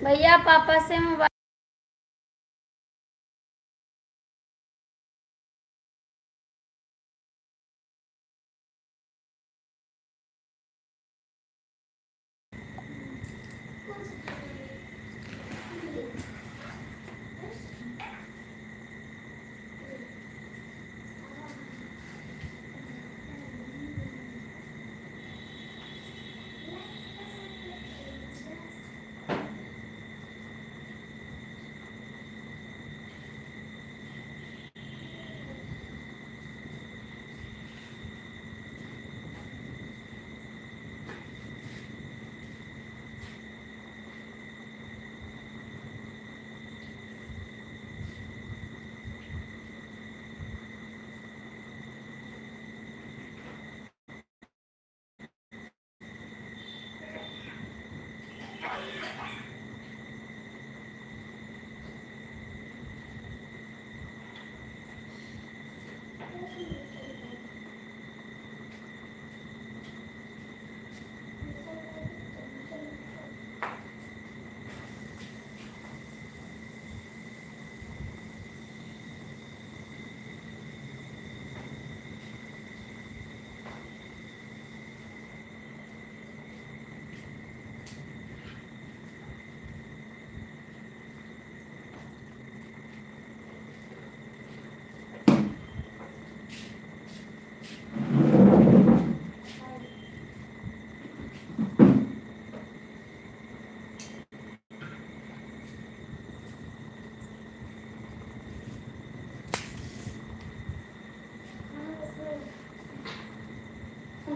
भैया पापा से मोबाइल।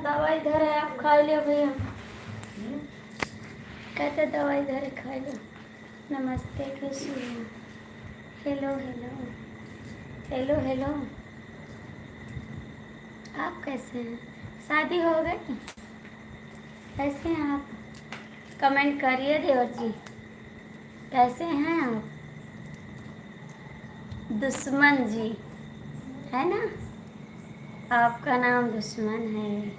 दवाई इधर है, आप खा लो भैया। कहते दवाई इधर है, खा लो। नमस्ते, कैसी हो? Hello hello hello hello. आप कैसे हैं? शादी हो गई? कैसे हैं आप? कमेंट करिए देवर जी, कैसे हैं आप? दुश्मन जी है ना, आपका नाम दुश्मन है।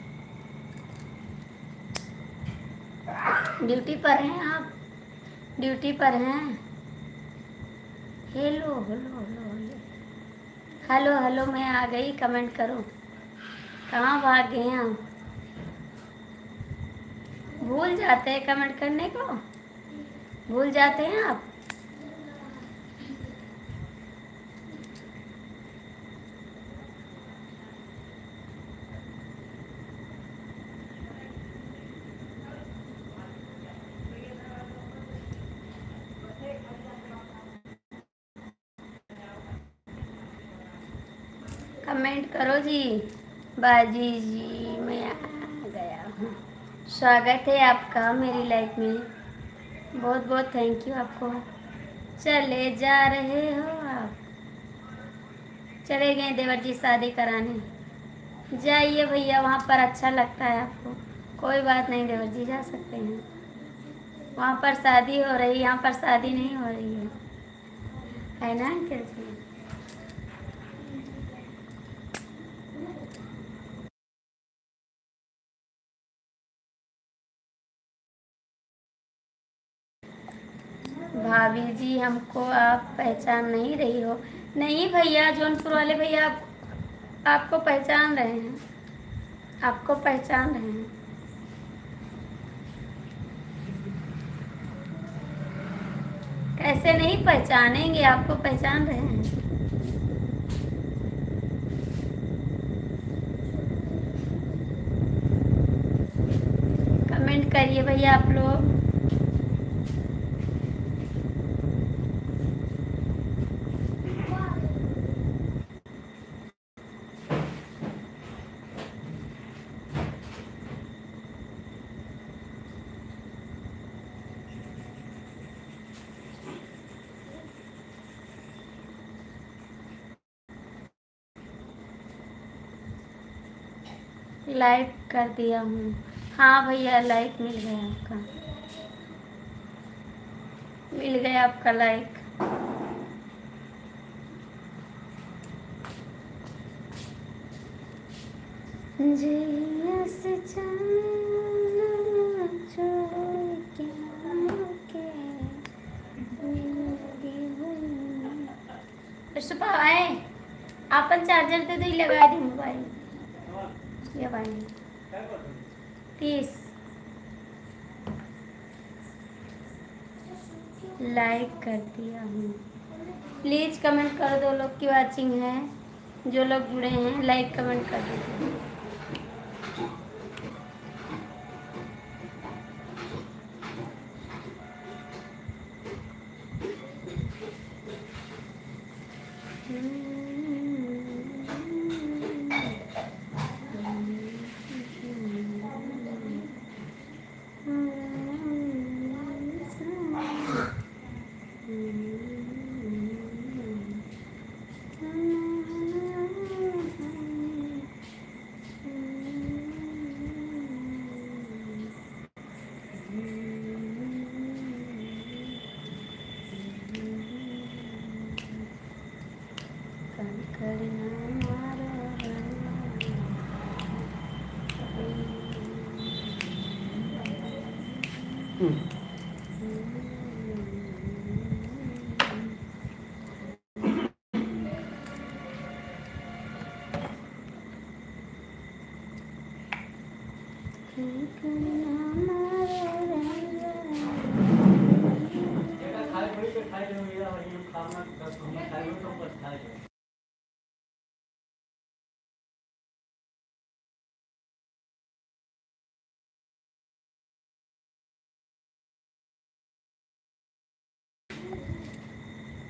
ड्यूटी पर हैं आप? ड्यूटी पर हैं? Hello hello hello hello hello hello. मैं आ गई, कमेंट करो। कहाँ भाग गए हैं आप? भूल जाते हैं कमेंट करने को, भूल जाते हैं आप। कमेंट करो जी। बाजी जी मैं आ गया हूँ। स्वागत है आपका मेरी लाइफ में, बहुत बहुत थैंक यू आपको। चले जा रहे हो आप? चले गए देवर जी शादी कराने। जाइए भैया, वहाँ पर अच्छा लगता है आपको। कोई बात नहीं देवर जी, जा सकते हैं। वहाँ पर शादी हो रही, यहाँ पर शादी नहीं हो रही है ना अंकल जी? भाभी जी हमको आप पहचान नहीं रही हो? नहीं भैया, जौनपुर वाले भैया आपको पहचान रहे हैं, आपको पहचान रहे हैं। कैसे नहीं पहचानेंगे, आपको पहचान रहे हैं। कमेंट करिए भैया आप लोग। लाइक कर दिया हूँ। हाँ भैया, लाइक मिल गया आपका, मिल गया आपका लाइक। जियस जान छोड़ के सुपा आए अपन चार्जर दे दे लगा दी मोबाइल ये भाई 30 लाइक कर दिया हूँ। प्लीज़ कमेंट कर दो लोग की वाचिंग है, जो लोग जुड़े हैं लाइक कमेंट कर दीजिए।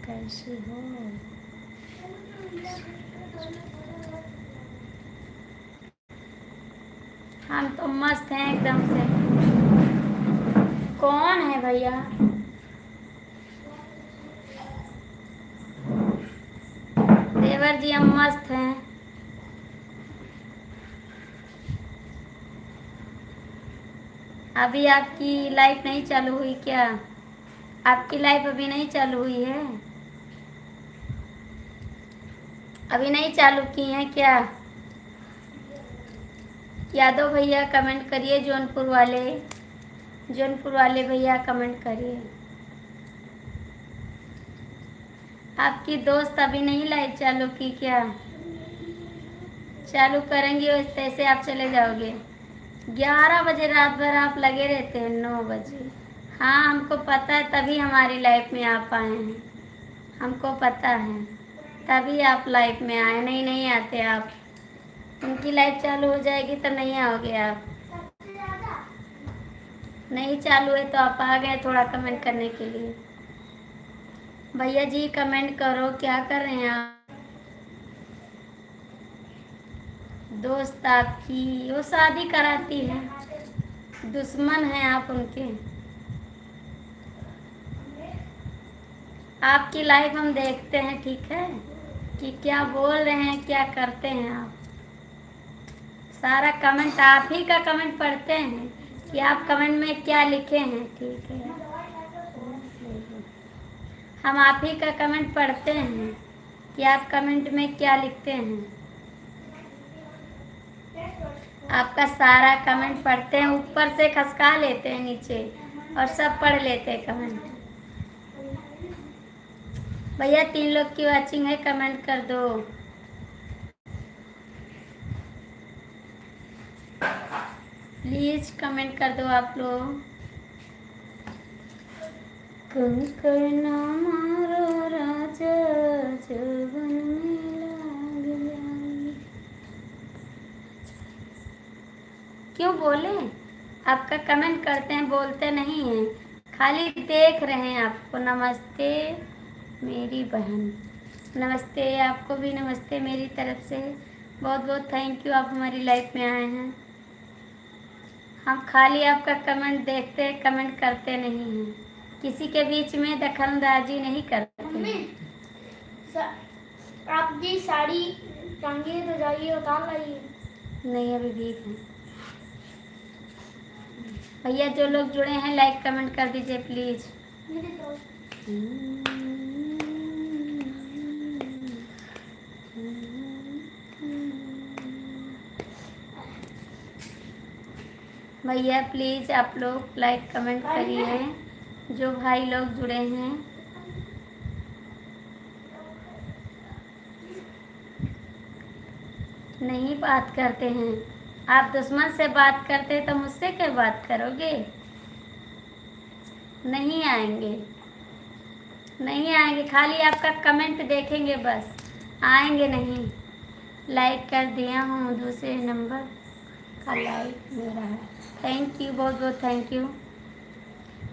कैसे हो? हम तो मस्त हैं एकदम से। कौन है भैया? देवर जी हम मस्त हैं। अभी आपकी लाइफ नहीं चालू हुई क्या? आपकी लाइफ अभी नहीं चालू हुई है? अभी नहीं चालू की हैं क्या? यादव भैया कमेंट करिए, जौनपुर वाले भैया कमेंट करिए। आपकी दोस्त अभी नहीं लाइव चालू की क्या? चालू करेंगी वैसे से आप चले जाओगे। 11 बजे रात भर आप लगे रहते हैं, 9 बजे। हाँ हमको पता है, तभी हमारी लाइफ में आप आए हैं। हमको पता है तभी आप लाइफ में आए, नहीं आते आप। उनकी लाइफ चालू हो जाएगी तो नहीं आओगे आप। नहीं चालू है तो आप आ गए थोड़ा कमेंट करने के लिए। भैया जी कमेंट करो, क्या कर रहे हैं आप? दोस्त आपकी वो शादी कराती है, दुश्मन हैं आप उनके। आपकी लाइफ हम देखते हैं, ठीक है, कि क्या बोल रहे हैं, क्या करते हैं आप। सारा कमेंट आप ही का कमेंट पढ़ते हैं कि आप कमेंट में क्या लिखे हैं, ठीक है। हम आप ही का कमेंट पढ़ते हैं कि आप कमेंट में क्या लिखते हैं। आपका सारा कमेंट पढ़ते हैं, ऊपर से खसका लेते हैं नीचे और सब पढ़ लेते हैं कमेंट। भैया 3 लोग की वाचिंग है, कमेंट कर दो। प्लीज कमेंट कर दो आप लोग। कंकड़ मारो राजा जवन में लाग जाए। क्यों बोले? आपका कमेंट करते हैं, बोलते नहीं हैं, खाली देख रहे हैं आपको। नमस्ते मेरी बहन, नमस्ते आपको भी, नमस्ते मेरी तरफ से। बहुत बहुत थैंक यू, आप हमारी लाइफ में आए हैं। हम खाली आपका कमेंट देखते हैं, कमेंट करते नहीं हैं, किसी के बीच में दखलंदाजी नहीं करते। आप जी साड़ी टांगिए तो जाइए उतार लाइए। नहीं अभी भीग है। भैया जो लोग जुड़े हैं लाइक कमेंट कर दीजिए प्लीज। भैया प्लीज़ आप लोग लाइक कमेंट करिए, जो भाई लोग जुड़े हैं। नहीं बात करते हैं। आप दुश्मन से बात करते तो मुझसे क्या बात करोगे? नहीं आएंगे, नहीं आएंगे, खाली आपका कमेंट देखेंगे बस, आएंगे नहीं। लाइक कर दिया हूँ, दूसरे नंबर का लाइक मेरा है। थैंक यू, बहुत बहुत थैंक यू।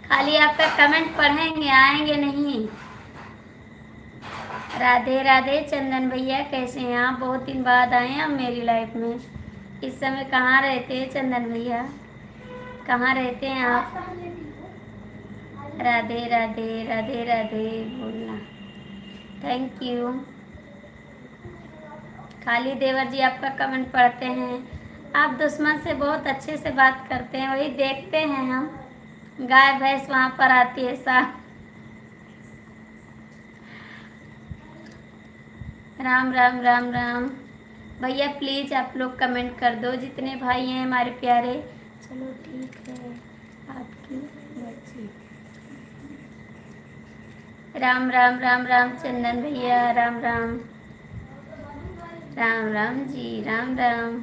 खाली आपका कमेंट पढ़ेंगे, आएंगे नहीं। राधे राधे चंदन भैया, कैसे हैं आप? बहुत दिन बाद आए हैं आप मेरी लाइफ में। इस समय कहाँ रहते हैं चंदन भैया, कहाँ रहते हैं आप? राधे राधे राधे राधे बोलना। Thank you. खाली देवर जी आपका कमेंट पढ़ते हैं। आप दुश्मन से बहुत अच्छे से बात करते हैं, वही देखते हैं हम। गाय भैंस वहाँ पर आती है साथ। राम राम राम राम। भैया प्लीज़ आप लोग कमेंट कर दो, जितने भाई हैं हमारे प्यारे। चलो ठीक है, आपकी बच्ची। राम राम राम राम चंदन भैया, राम राम। राम राम जी, राम राम।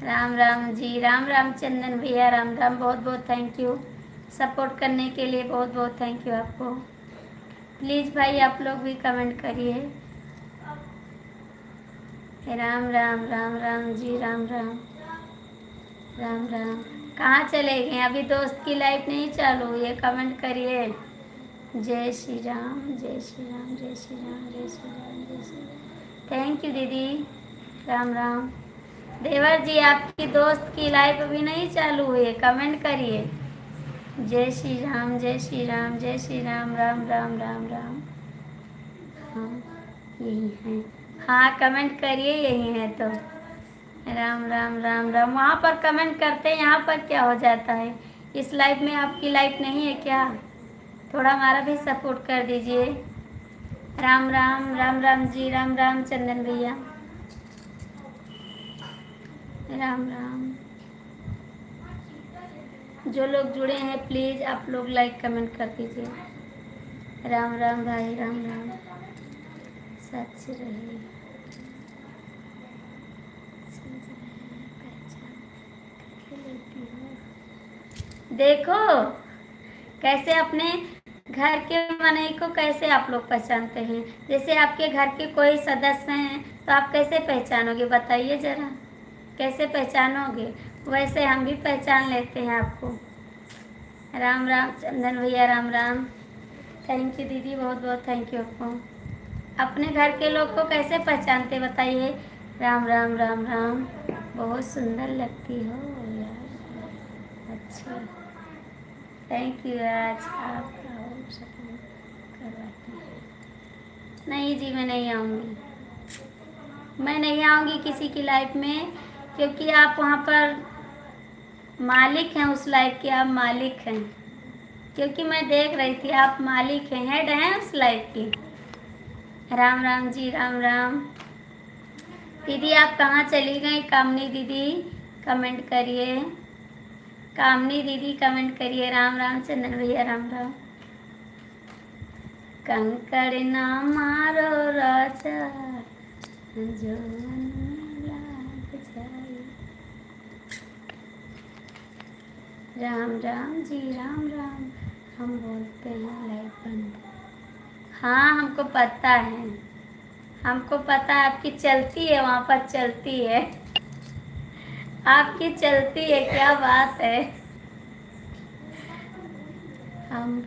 राम राम जी, राम राम चंदन भैया, राम राम। बहुत बहुत थैंक यू, सपोर्ट करने के लिए बहुत बहुत थैंक यू आपको। प्लीज़ भाई आप लोग भी कमेंट करिए। राम राम राम राम जी, राम राम। राम राम। कहाँ चले गए? अभी दोस्त की लाइफ नहीं चालू हुई है, कमेंट करिए। जय श्री राम, जय श्री राम, जय श्री राम, जय श्री राम, जय श्री राम। थैंक यू दीदी, राम राम। देवर जी आपकी दोस्त की लाइफ अभी नहीं चालू हुई है, कमेंट करिए। जय श्री राम, जय श्री राम, जय श्री राम, राम राम राम राम। हाँ यही है, हाँ कमेंट करिए, यही है तो। राम राम राम राम। वहाँ पर कमेंट करते हैं, यहाँ पर क्या हो जाता है? इस लाइफ में आपकी लाइफ नहीं है क्या? थोड़ा हमारा भी सपोर्ट कर दीजिए। राम राम राम राम जी, राम राम चंदन भैया, राम राम। जो लोग जुड़े हैं प्लीज़ आप लोग लाइक कमेंट कर दीजिए। राम राम भाई, राम राम। सच रहे, देखो कैसे अपने घर के मनई को कैसे आप लोग पहचानते हैं। जैसे आपके घर के कोई सदस्य हैं तो आप कैसे पहचानोगे, बताइए ज़रा, कैसे पहचानोगे? वैसे हम भी पहचान लेते हैं आपको। राम राम चंदन भैया, राम राम। थैंक यू दीदी, बहुत बहुत थैंक यू आपको। अपने घर के लोग को कैसे पहचानते बताइए। राम राम राम राम। बहुत सुंदर लगती हो यार, अच्छा थैंक यू। आज आप सपोर्ट करवाते हैं। नहीं जी, मैं नहीं आऊँगी, मैं नहीं आऊँगी किसी की लाइफ में, क्योंकि आप वहाँ पर मालिक हैं उस लाइफ के, आप मालिक हैं। क्योंकि मैं देख रही थी आप मालिक हैं, हेड हैं उस लाइफ की। राम राम जी, राम राम। दीदी आप कहाँ चली गई? कामनी दीदी कमेंट करिए, कामनी दीदी कमेंट करिए। राम राम चंदन भैया, राम राम। कंकड़ ना मारो राजा, जो मन में लाग जाए। राम राम जी, राम राम। हम बोलते हैं लाइफ बंद। हाँ हमको पता है, हमको पता है आपकी चलती है, वहाँ पर चलती है, आपकी चलती है, क्या बात है। हम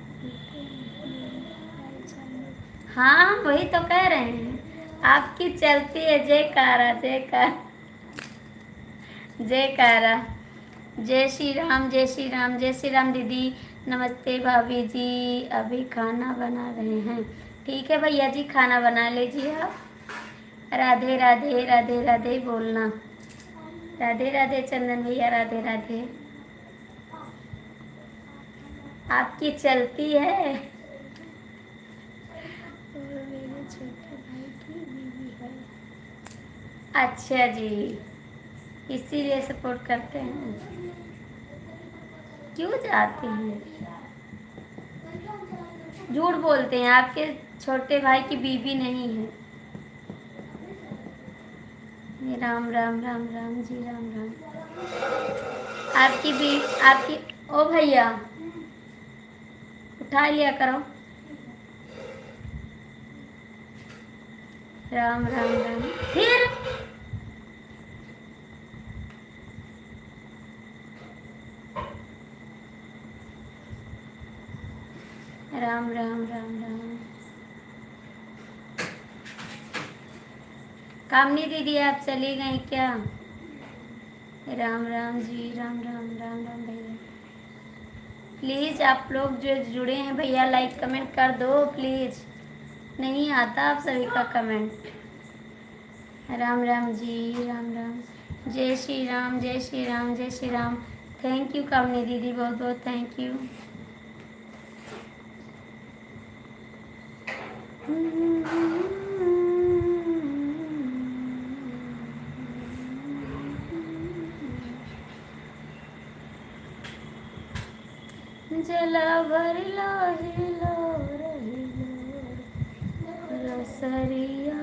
हाँ वही तो कह रहे हैं, आपकी चलती है। जयकारा जयकारा जयकारा। जय श्री राम, जय श्री राम, जय श्री राम। दीदी नमस्ते भाभी जी, अभी खाना बना रहे हैं। ठीक है भैया जी, खाना बना लीजिए आप। राधे राधे राधे राधे बोलना। राधे राधे चंदन भैया, राधे राधे। आपकी चलती है और मेरे छोटे भाई की बीवी है। अच्छा जी, इसीलिए सपोर्ट करते हैं। क्यों जाते हैं? झूठ बोलते हैं, आपके छोटे भाई की बीवी नहीं है। राम राम राम राम जी, राम राम। आपकी भी, आपकी, ओ भैया उठा लिया करो। राम राम राम। फिर राम राम राम राम। कामनी दीदी आप चली गई क्या? राम राम जी, राम राम राम राम भैया। प्लीज़ आप लोग जो जुड़े हैं भैया लाइक कमेंट कर दो प्लीज़, नहीं आता आप सभी का कमेंट। राम राम जी, राम राम। जय श्री राम, जय श्री राम, जय श्री राम। थैंक यू कामनी दीदी, बहुत बहुत थैंक यू। जला भरला हिलो रहिलो रसरिया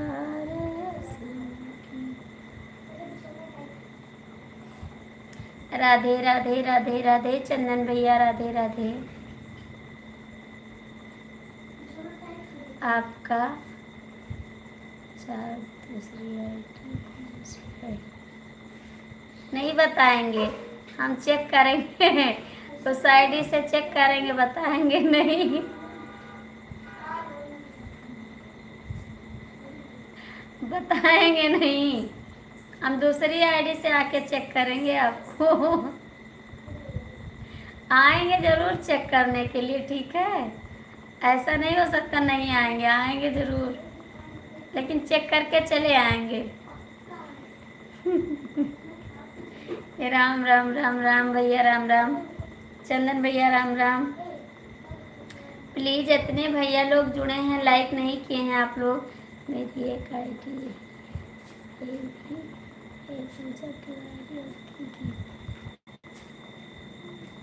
राधे राधे राधे राधे। चंदन भैया राधे राधे। आपका चार दूसरी आईडी नहीं बताएंगे, हम चेक करेंगे उस आईडी से चेक करेंगे, बताएंगे नहीं। बताएंगे नहीं, हम दूसरी आईडी से आके चेक करेंगे आपको। आएंगे जरूर चेक करने के लिए, ठीक है? ऐसा नहीं हो सकता नहीं आएंगे, आएंगे जरूर, लेकिन चेक करके चले आएंगे। राम राम राम राम भैया, राम राम। चंदन भैया राम राम। प्लीज़ इतने भैया लोग जुड़े हैं, लाइक नहीं किए हैं आप लोग। मेरी एक आईडी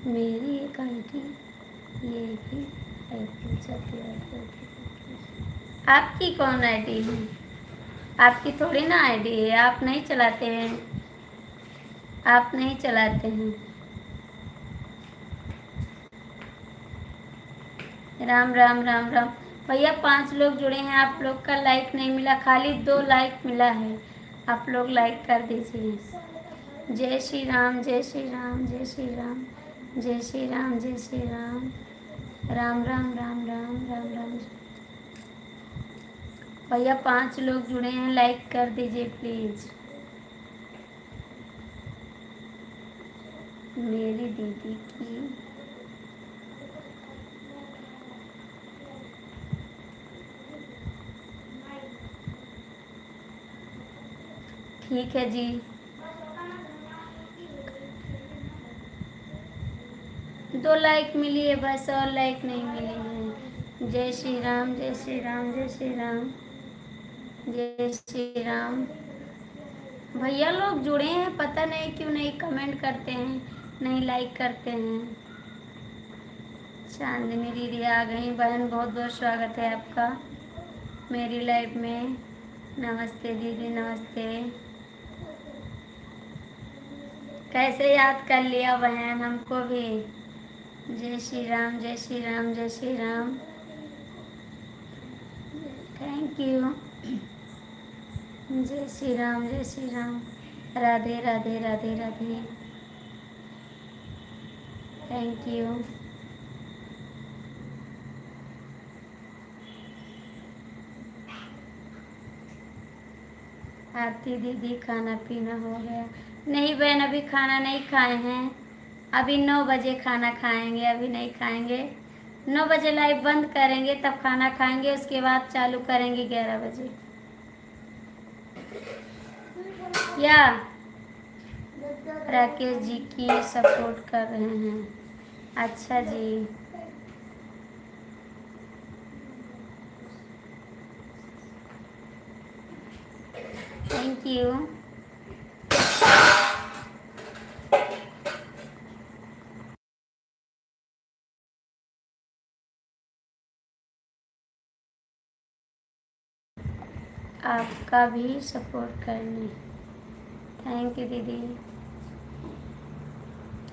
मेरी एक आईडी ये भी पूजा आपकी कौन आईडी है? आपकी थोड़ी ना आईडी है, आप नहीं चलाते हैं, आप नहीं चलाते हैं। राम राम राम राम भैया। 5 लोग जुड़े हैं, आप लोग का लाइक नहीं मिला, खाली 2 लाइक मिला है, आप लोग लाइक कर दीजिए। जय श्री राम, जय श्री राम, जय श्री राम, जय श्री राम, जय श्री राम। राम राम राम राम राम राम। भैया 5 लोग जुड़े हैं, लाइक कर दीजिए प्लीज़। मेरी दीदी की ठीक है जी। 2 लाइक मिली है बस, और लाइक नहीं मिली है। जय श्री राम, जय श्री राम, जय श्री राम, जय श्री राम। भैया लोग जुड़े हैं, पता नहीं क्यों नहीं कमेंट करते हैं, नहीं लाइक करते हैं। चांदनी दीदी आ गई। बहन बहुत बहुत स्वागत है आपका मेरी लाइफ में। नमस्ते दीदी, नमस्ते। कैसे याद कर लिया बहन हमको भी। जय श्री राम, जय श्री राम, जय श्री राम। Thank you. जय श्री राम, जय श्री राम। राधे राधे राधे राधे। Thank you. आरती दीदी खाना पीना हो गया? नहीं बहन, अभी खाना नहीं खाए हैं, अभी 9 बजे खाना खाएंगे, अभी नहीं खाएंगे। 9 बजे लाइव बंद करेंगे तब खाना खाएंगे, उसके बाद चालू करेंगे 11 बजे। या राकेश जी की सपोर्ट कर रहे हैं? अच्छा जी। Thank you. आपका भी सपोर्ट करने। थैंक यू दीदी।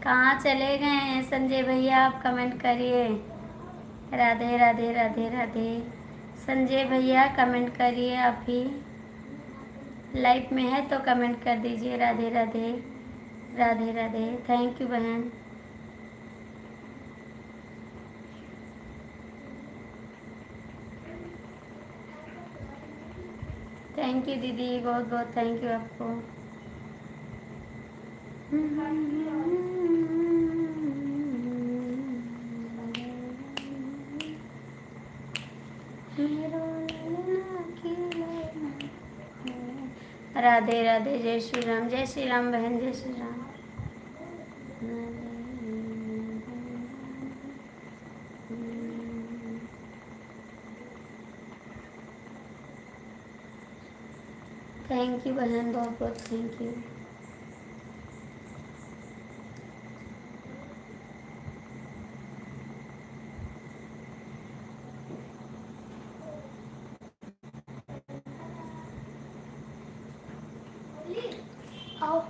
कहाँ चले गए हैं संजय भैया, आप कमेंट करिए। राधे राधे राधे राधे। संजय भैया कमेंट करिए, आप भी लाइव में है तो कमेंट कर दीजिए। राधे राधे राधे राधे। थैंक यू बहन। थैंक यू दीदी, बहुत बहुत थैंक यू आपको। राधे राधे। जय श्री राम, जय श्री राम बहन, जय श्री राम। थैंक यू बहन, बहुत बहुत थैंक यू। आओ।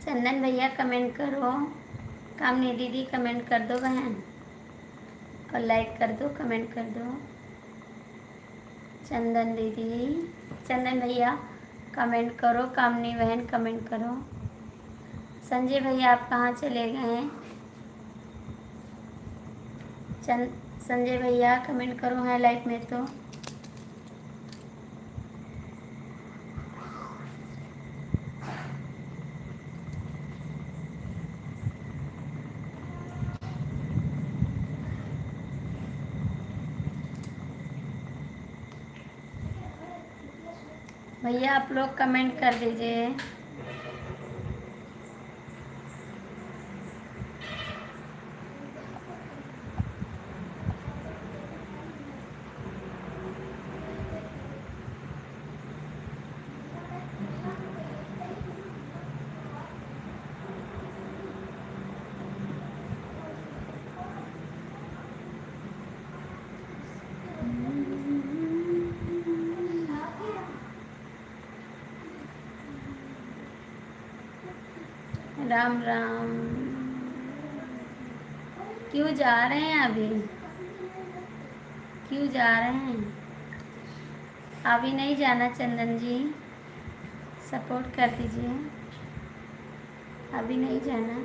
चंदन भैया कमेंट करो, कामनी दीदी कमेंट कर दो बहन, और लाइक कर दो, कमेंट कर दो। चंदन दीदी, चंदन भैया कमेंट करो, कामनी बहन कमेंट करो। संजय भैया आप कहाँ चले गए हैं? संजय भैया कमेंट करो, है लाइव में तो। भैया आप लोग कमेंट कर दीजिए। राम राम। क्यों जा रहे हैं अभी? क्यों जा रहे हैं? अभी नहीं जाना चंदन जी, सपोर्ट कर दीजिए। अभी नहीं जाना।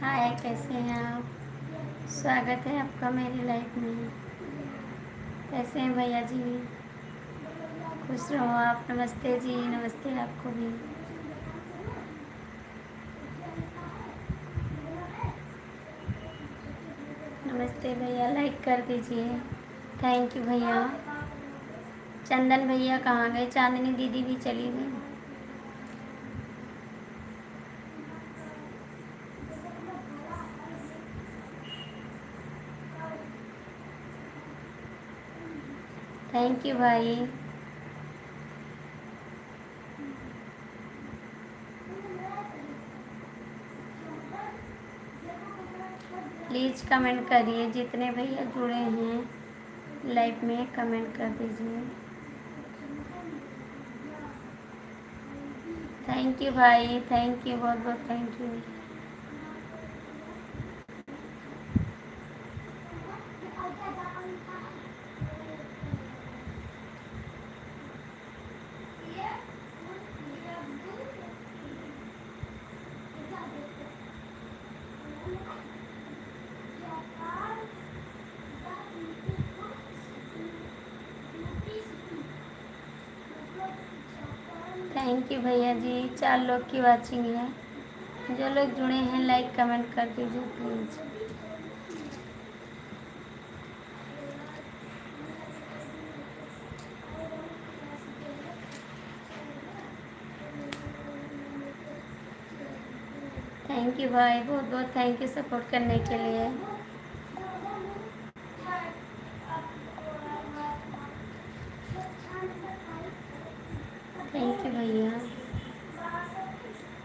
हाय, कैसे हैं आप? स्वागत है आपका मेरी लाइफ में। कैसे हैं भैया जी? खुश रहो आप। नमस्ते जी, नमस्ते आपको भी। नमस्ते भैया, लाइक कर दीजिए। थैंक यू भैया। चंदन भैया कहाँ गए? चांदनी दीदी भी चली गई। थैंक यू भाई। प्लीज़ कमेंट करिए, जितने भैया जुड़े हैं लाइव में कमेंट कर दीजिए। थैंक यू भाई, थैंक यू, बहुत बहुत थैंक यू। थैंक यू भैया जी। 4 लोग की वाचिंग है। जो लोग जुड़े हैं लाइक कमेंट कर दीजिए प्लीज़। थैंक यू भाई, बहुत बहुत थैंक यू सपोर्ट करने के लिए। थैंक यू भैया।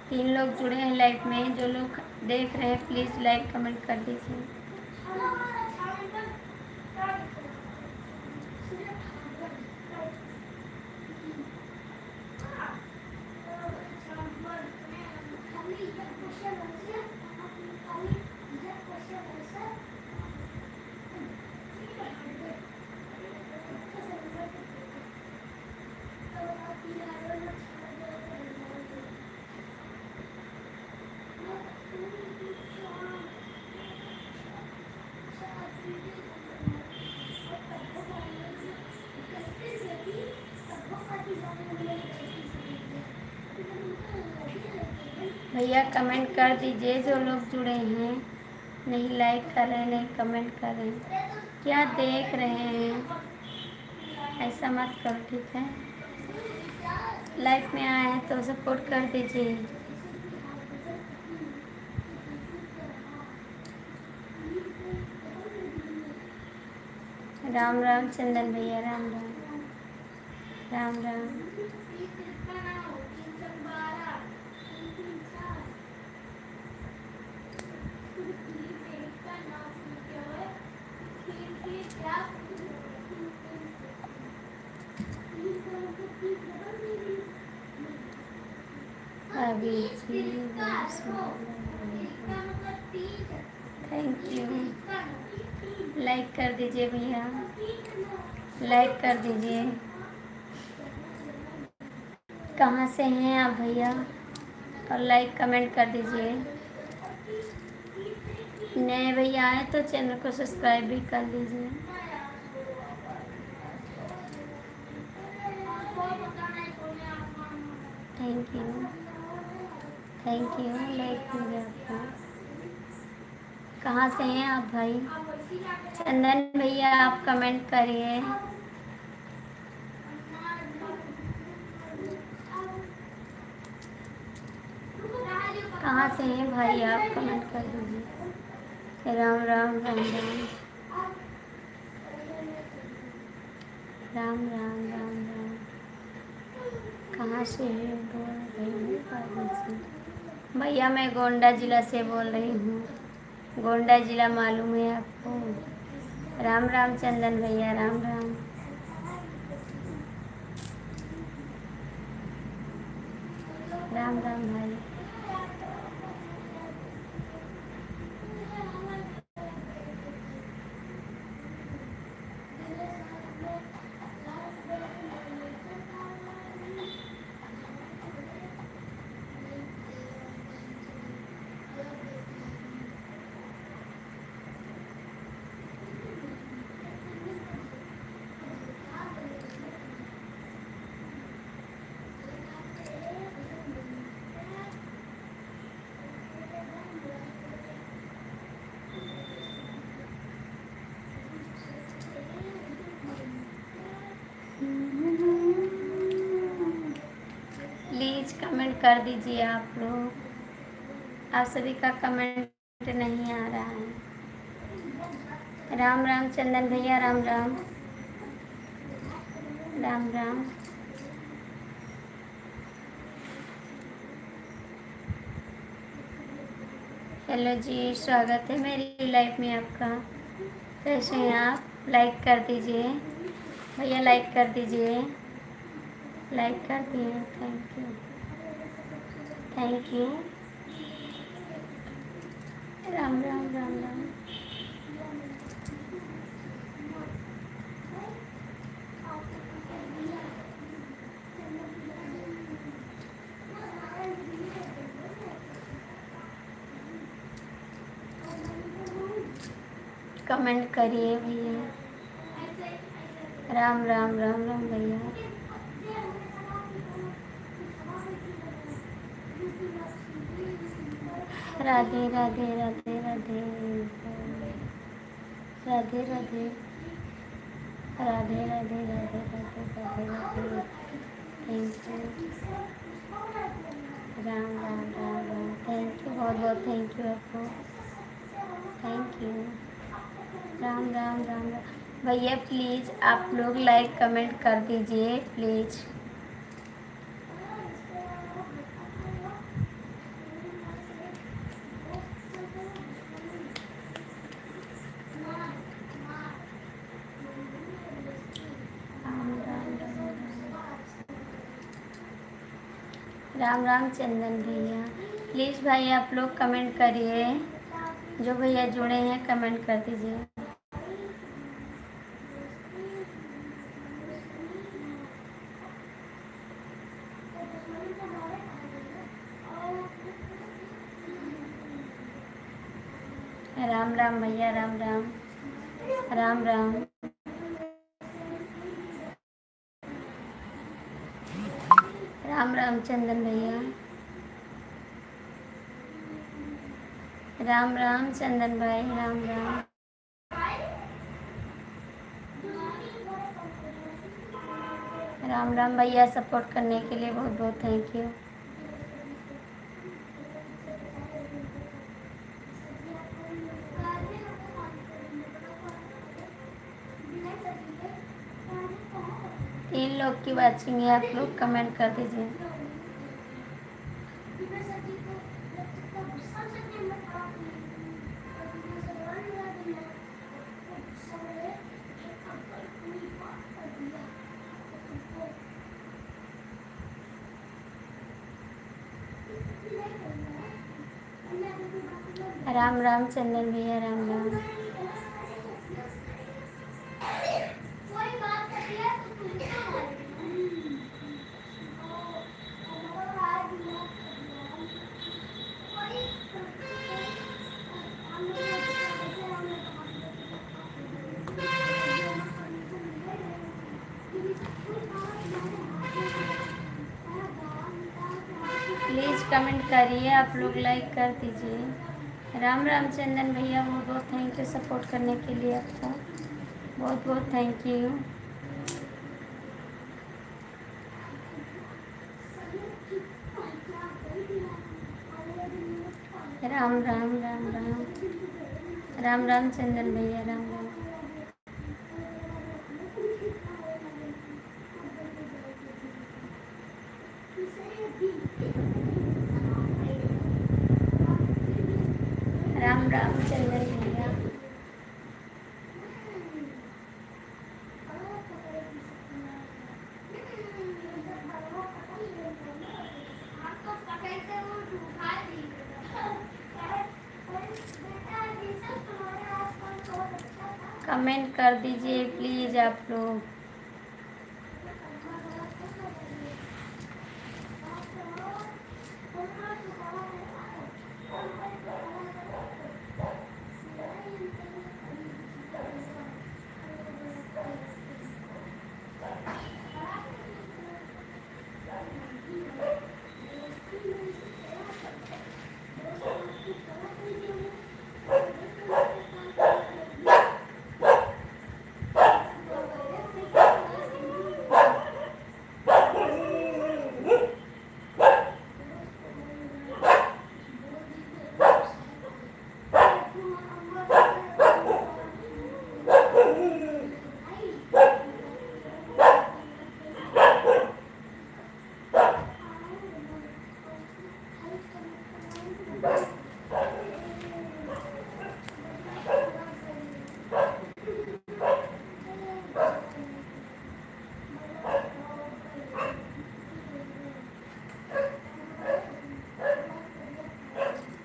3 लोग जुड़े हैं लाइव में। जो लोग देख रहे हैं प्लीज़ लाइक कमेंट कर दीजिए। भैया कमेंट कर दीजिए। जो लोग जुड़े हैं, नहीं लाइक कर रहे हैं, नहीं कमेंट कर रहे हैं, क्या देख रहे हैं, ऐसा मत करो ठीक है। लाइव में आए हैं तो सपोर्ट कर दीजिए। राम राम चंदन भैया, राम राम राम राम। अभी थैंक यू। लाइक कर दीजिए भैया, लाइक कर दीजिए। कहाँ से हैं आप भैया, और लाइक कमेंट कर दीजिए। नए भैया आए तो चैनल को सब्सक्राइब भी कर लीजिए। Thank you, thank you. Like कीजिए आपका। कहाँ से हैं आप भाई? चंदन भैया आप कमेंट करिए। कहाँ से हैं भाई आप, कमेंट कर दीजिए। राम राम राम राम राम राम राम राम। कहाँ से हैं भैया? मैं गोंडा ज़िला से बोल रही हूँ। गोंडा ज़िला मालूम है आपको? राम राम चंदन भैया, राम राम। राम राम भाई। प्लीज़ कमेंट कर दीजिए आप लोग। आप सभी का कमेंट नहीं आ रहा है। राम राम चंदन भैया, राम राम राम राम। हेलो जी, स्वागत है मेरी लाइफ में आपका। कैसे हैं आप? लाइक कर दीजिए भैया, लाइक कर दीजिए। लाइक कर दिए, thank you, thank you. Ram Ram Ram Ram. Comment करिए भैया। राम राम राम राम भैया। Radhe Radhe Radhe Radhe Radhe Radhe Radhe Radhe Radhe Radhe Radhe Radhe. Thank you. Ram Ram Ram Ram. Thank you, बहुत बहुत थैंक यू आपको। Thank you. राम राम राम राम। भैया प्लीज़ आप लोग लाइक कमेंट कर दीजिए प्लीज़। राम राम चंदन भैया, प्लीज़ भाई आप लोग कमेंट करिए। जो भैया जुड़े हैं कमेंट कर दीजिए। राम राम भैया, राम राम राम राम। राम राम चंदन भैया, राम राम चंदन भाई, राम राम। राम राम भैया, सपोर्ट करने के लिए बहुत बहुत थैंक यू। तीन लोग की वाचिंग है, आप लोग कमेंट कर दीजिए। राम राम चंदन भैया, राम राम। प्लीज़ कमेंट करिए, आप लोग लाइक कर दीजिए। राम राम चंदन भैया, बहुत बहुत थैंक यू सपोर्ट करने के लिए आपका, बहुत बहुत थैंक यू। राम राम राम राम राम राम चंदन भैया, राम राम। राम राम चंदन भैया। कमेंट कर दीजिए प्लीज़ आप लोग।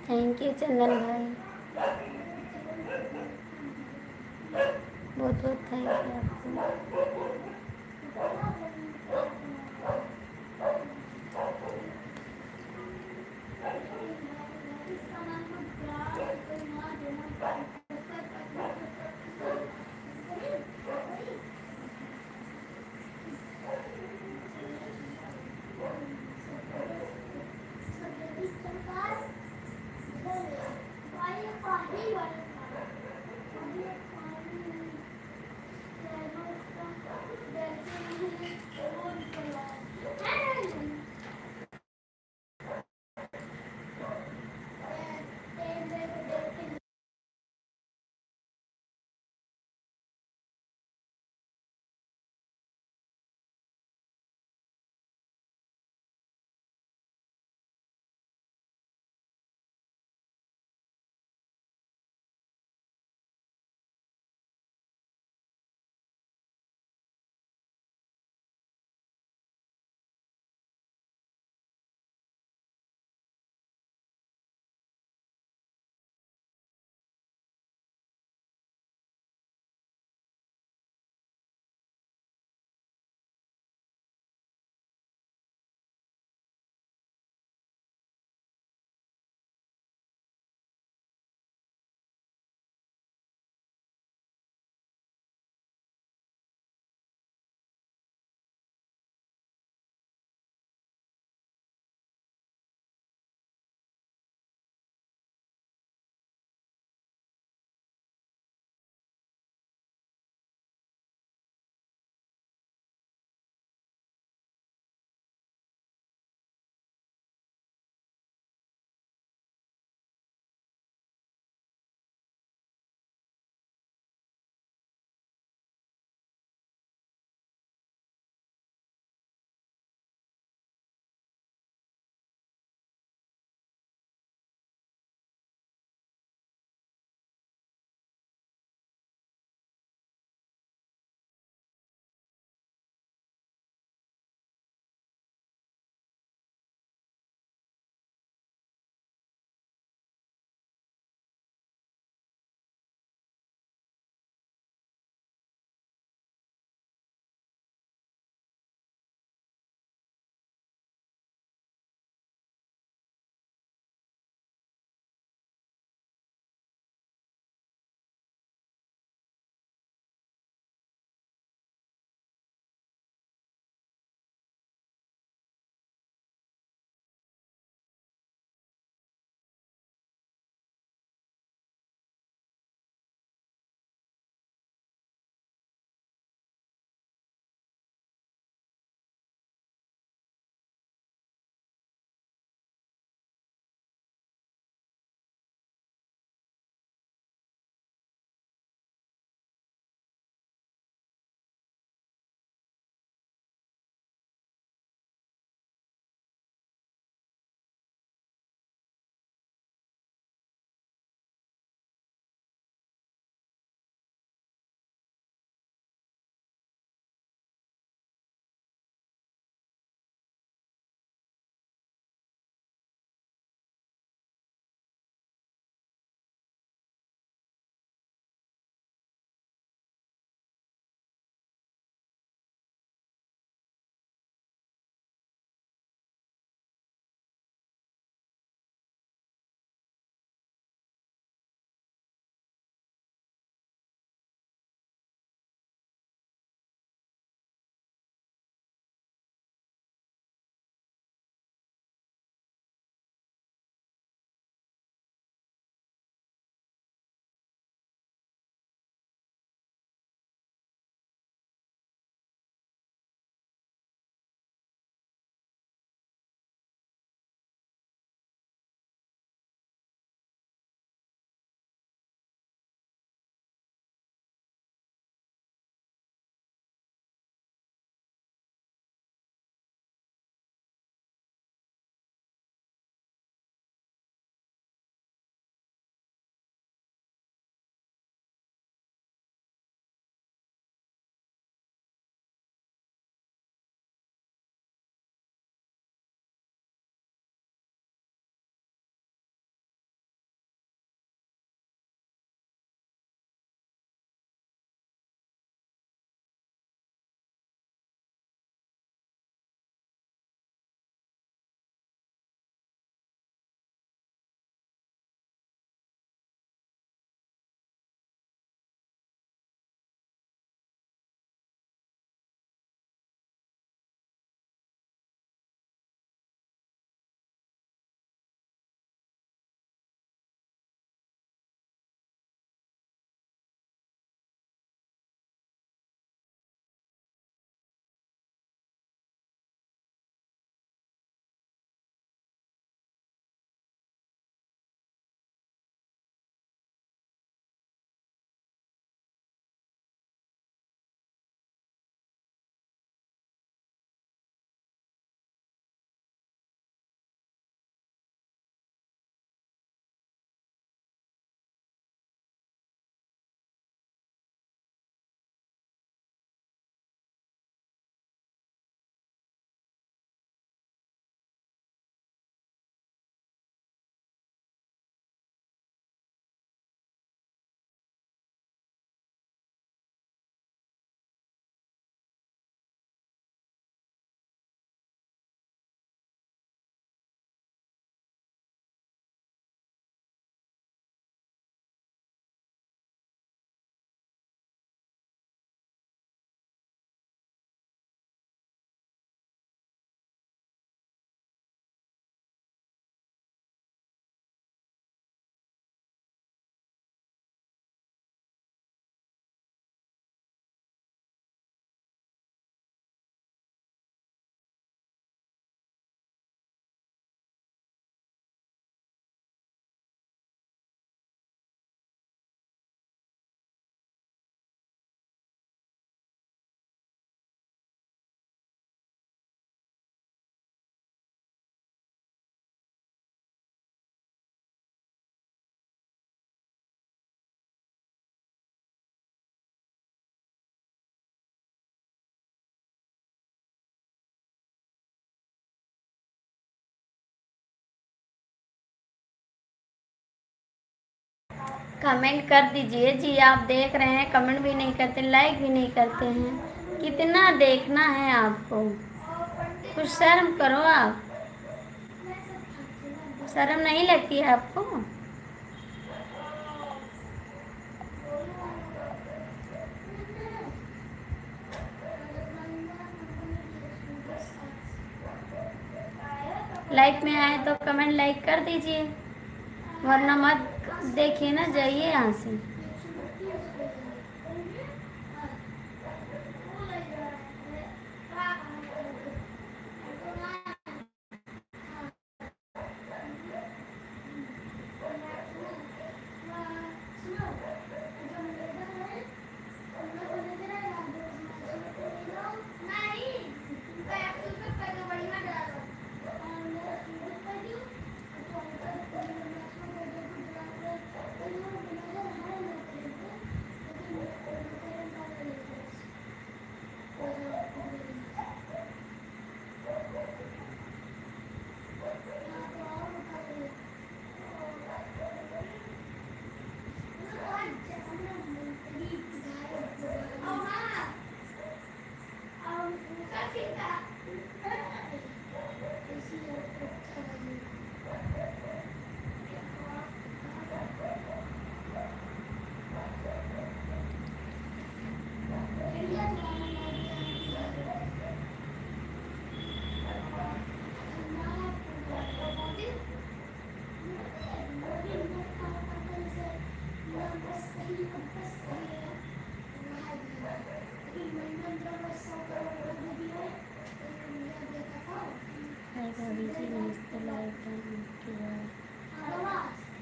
थैंक यू चंदन भाई, बहुत बहुत थैंक यू आपको। कमेंट कर दीजिए जी। आप देख रहे हैं, कमेंट भी नहीं करते, लाइक भी नहीं करते हैं। कितना देखना है आपको? कुछ शर्म करो आप। शर्म नहीं लगती है आपको? लाइक में आए तो कमेंट लाइक कर दीजिए, वरना मत देखिए ना, जाइए यहाँ से।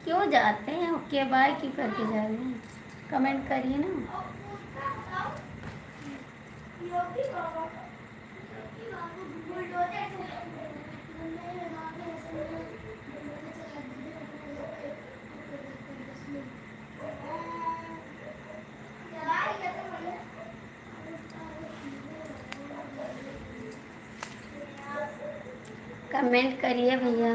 क्यों जाते हैं? ओके बाय क्यों करके जा रहे हैं? कमेंट करिए ना। कमेंट करिए भैया।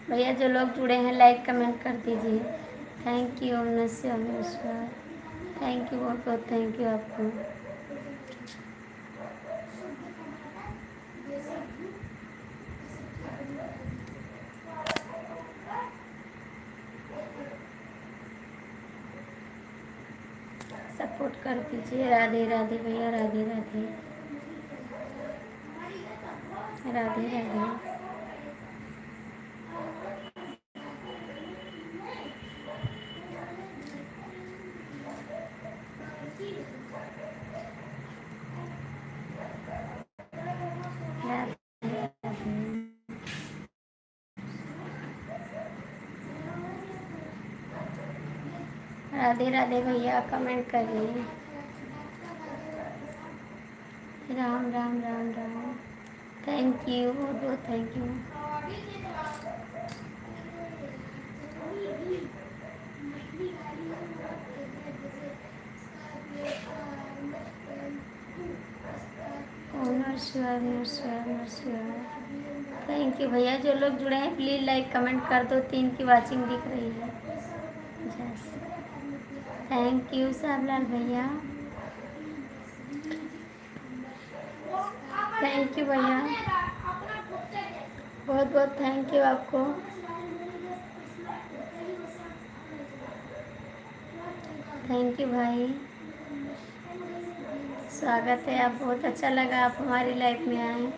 भैया जो लोग जुड़े हैं लाइक कमेंट कर दीजिए। थैंक यू नमस्कार, थैंक यू, बहुत बहुत थैंक यू आपको। सपोर्ट कर दीजिए। राधे राधे भैया, राधे राधे, राधे राधे। राधे राधे भैया, कमेंट करिए। राम राम राम राम, थैंक यू, बहुत बहुत थैंक यू। नमस्कार नमस्कार नमस्कार, थैंक यू भैया। जो लोग जुड़े हैं प्लीज़ लाइक कमेंट कर दो। 3 की वाचिंग दिख रही है। यस, थैंक यू साहबलाल भैया, थैंक यू भैया, बहुत बहुत थैंक यू आपको। थैंक यू भाई, स्वागत है। आप बहुत अच्छा लगा आप हमारी लाइफ में आए।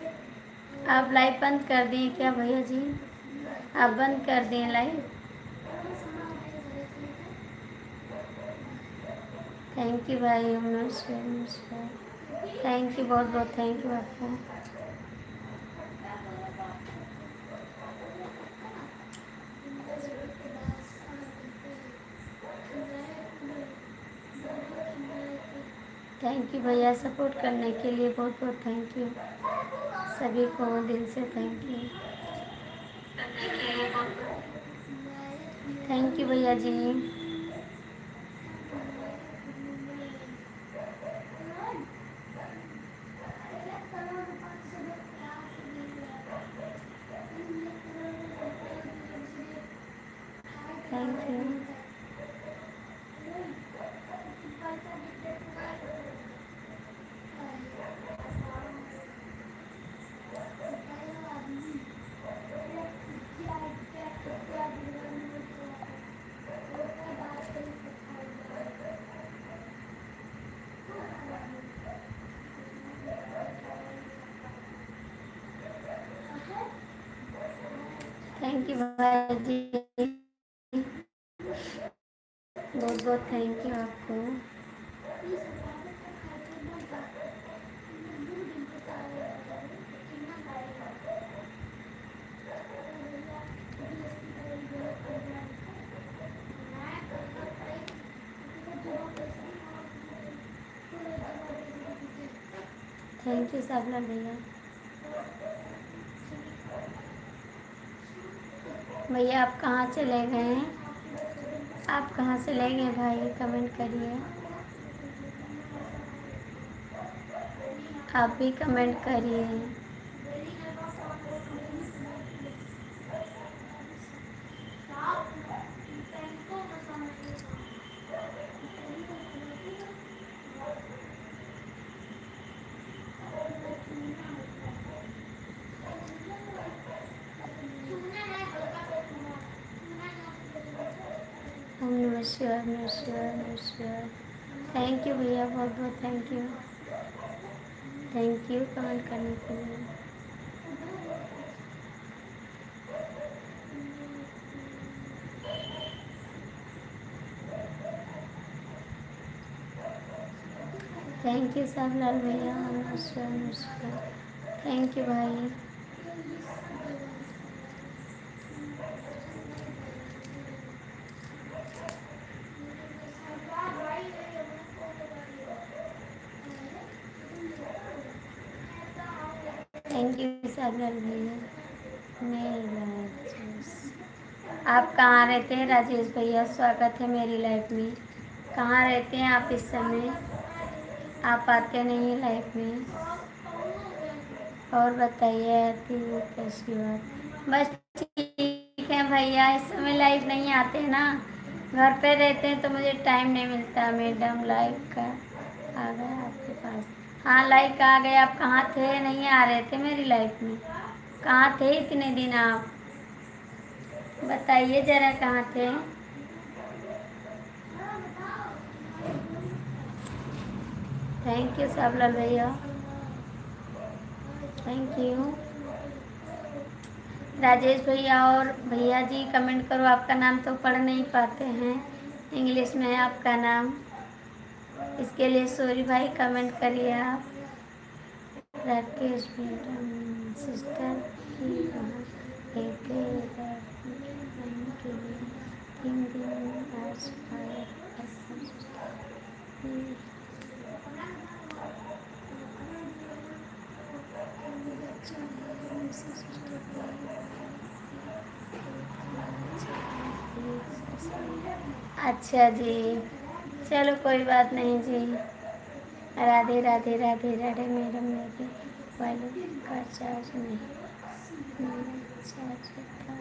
आप लाइव बंद कर दिए क्या भैया जी? आप बंद कर दिए लाइव? थैंक यू भाई, नमस्कार नमस्कार, थैंक यू, बहुत बहुत थैंक यू आपको। थैंक यू भैया, सपोर्ट करने के लिए बहुत बहुत थैंक यू। सभी को दिल से थैंक यू। थैंक यू भैया जी। Thank you. थैंक यू भाई जी, बहुत बहुत थैंक यू आपको। थैंक यू साबला भैया। भैया आप कहाँ चले गए हैं? आप कहाँ से ले गए भाई, कमेंट करिए। आप भी कमेंट करिए। ओम नमः शिवाय, नमः शिवाय, नमः शिवाय। थैंक यू भैया, बहुत बहुत thank you. Thank you comment करने के लिए। थैंक यू साबलाल भैया, ओम नमः शिवाय, नमः शिवाय। थैंक यू भाई। थैंक यू साबलाल भैया। आप कहाँ रहते हैं राजेश भैया? स्वागत है मेरी लाइफ में। कहाँ रहते हैं आप इस समय? आप आते नहीं हैं लाइफ में। और बताइए आती कैसी बात? बस ठीक है भैया, इस समय लाइव नहीं आते हैं ना, घर पे रहते हैं तो मुझे टाइम नहीं मिलता। मैडम लाइव का आ गया आपके पास? हाँ लाइव आ गए। आप कहाँ थे? नहीं आ रहे थे मेरी लाइफ में। कहाँ थे इतने दिन आप? बताइए जरा कहाँ थे। थैंक यू साबलाल भैया, थैंक यू। राजेश भैया और भैया जी कमेंट करो। आपका नाम तो पढ़ नहीं पाते हैं, इंग्लिश में है आपका नाम, इसके लिए सॉरी भाई। कमेंट करिए आप। राकेश मैडम सिस्टर की वहाँ गए थे रहने के लिए 3 दिन। आज फायर अच्छा जी, चलो कोई बात नहीं जी। राधे राधे राधे राधे। मैडम मेरे मोबाइल का चार्ज नहीं, मेरा चार्ज था।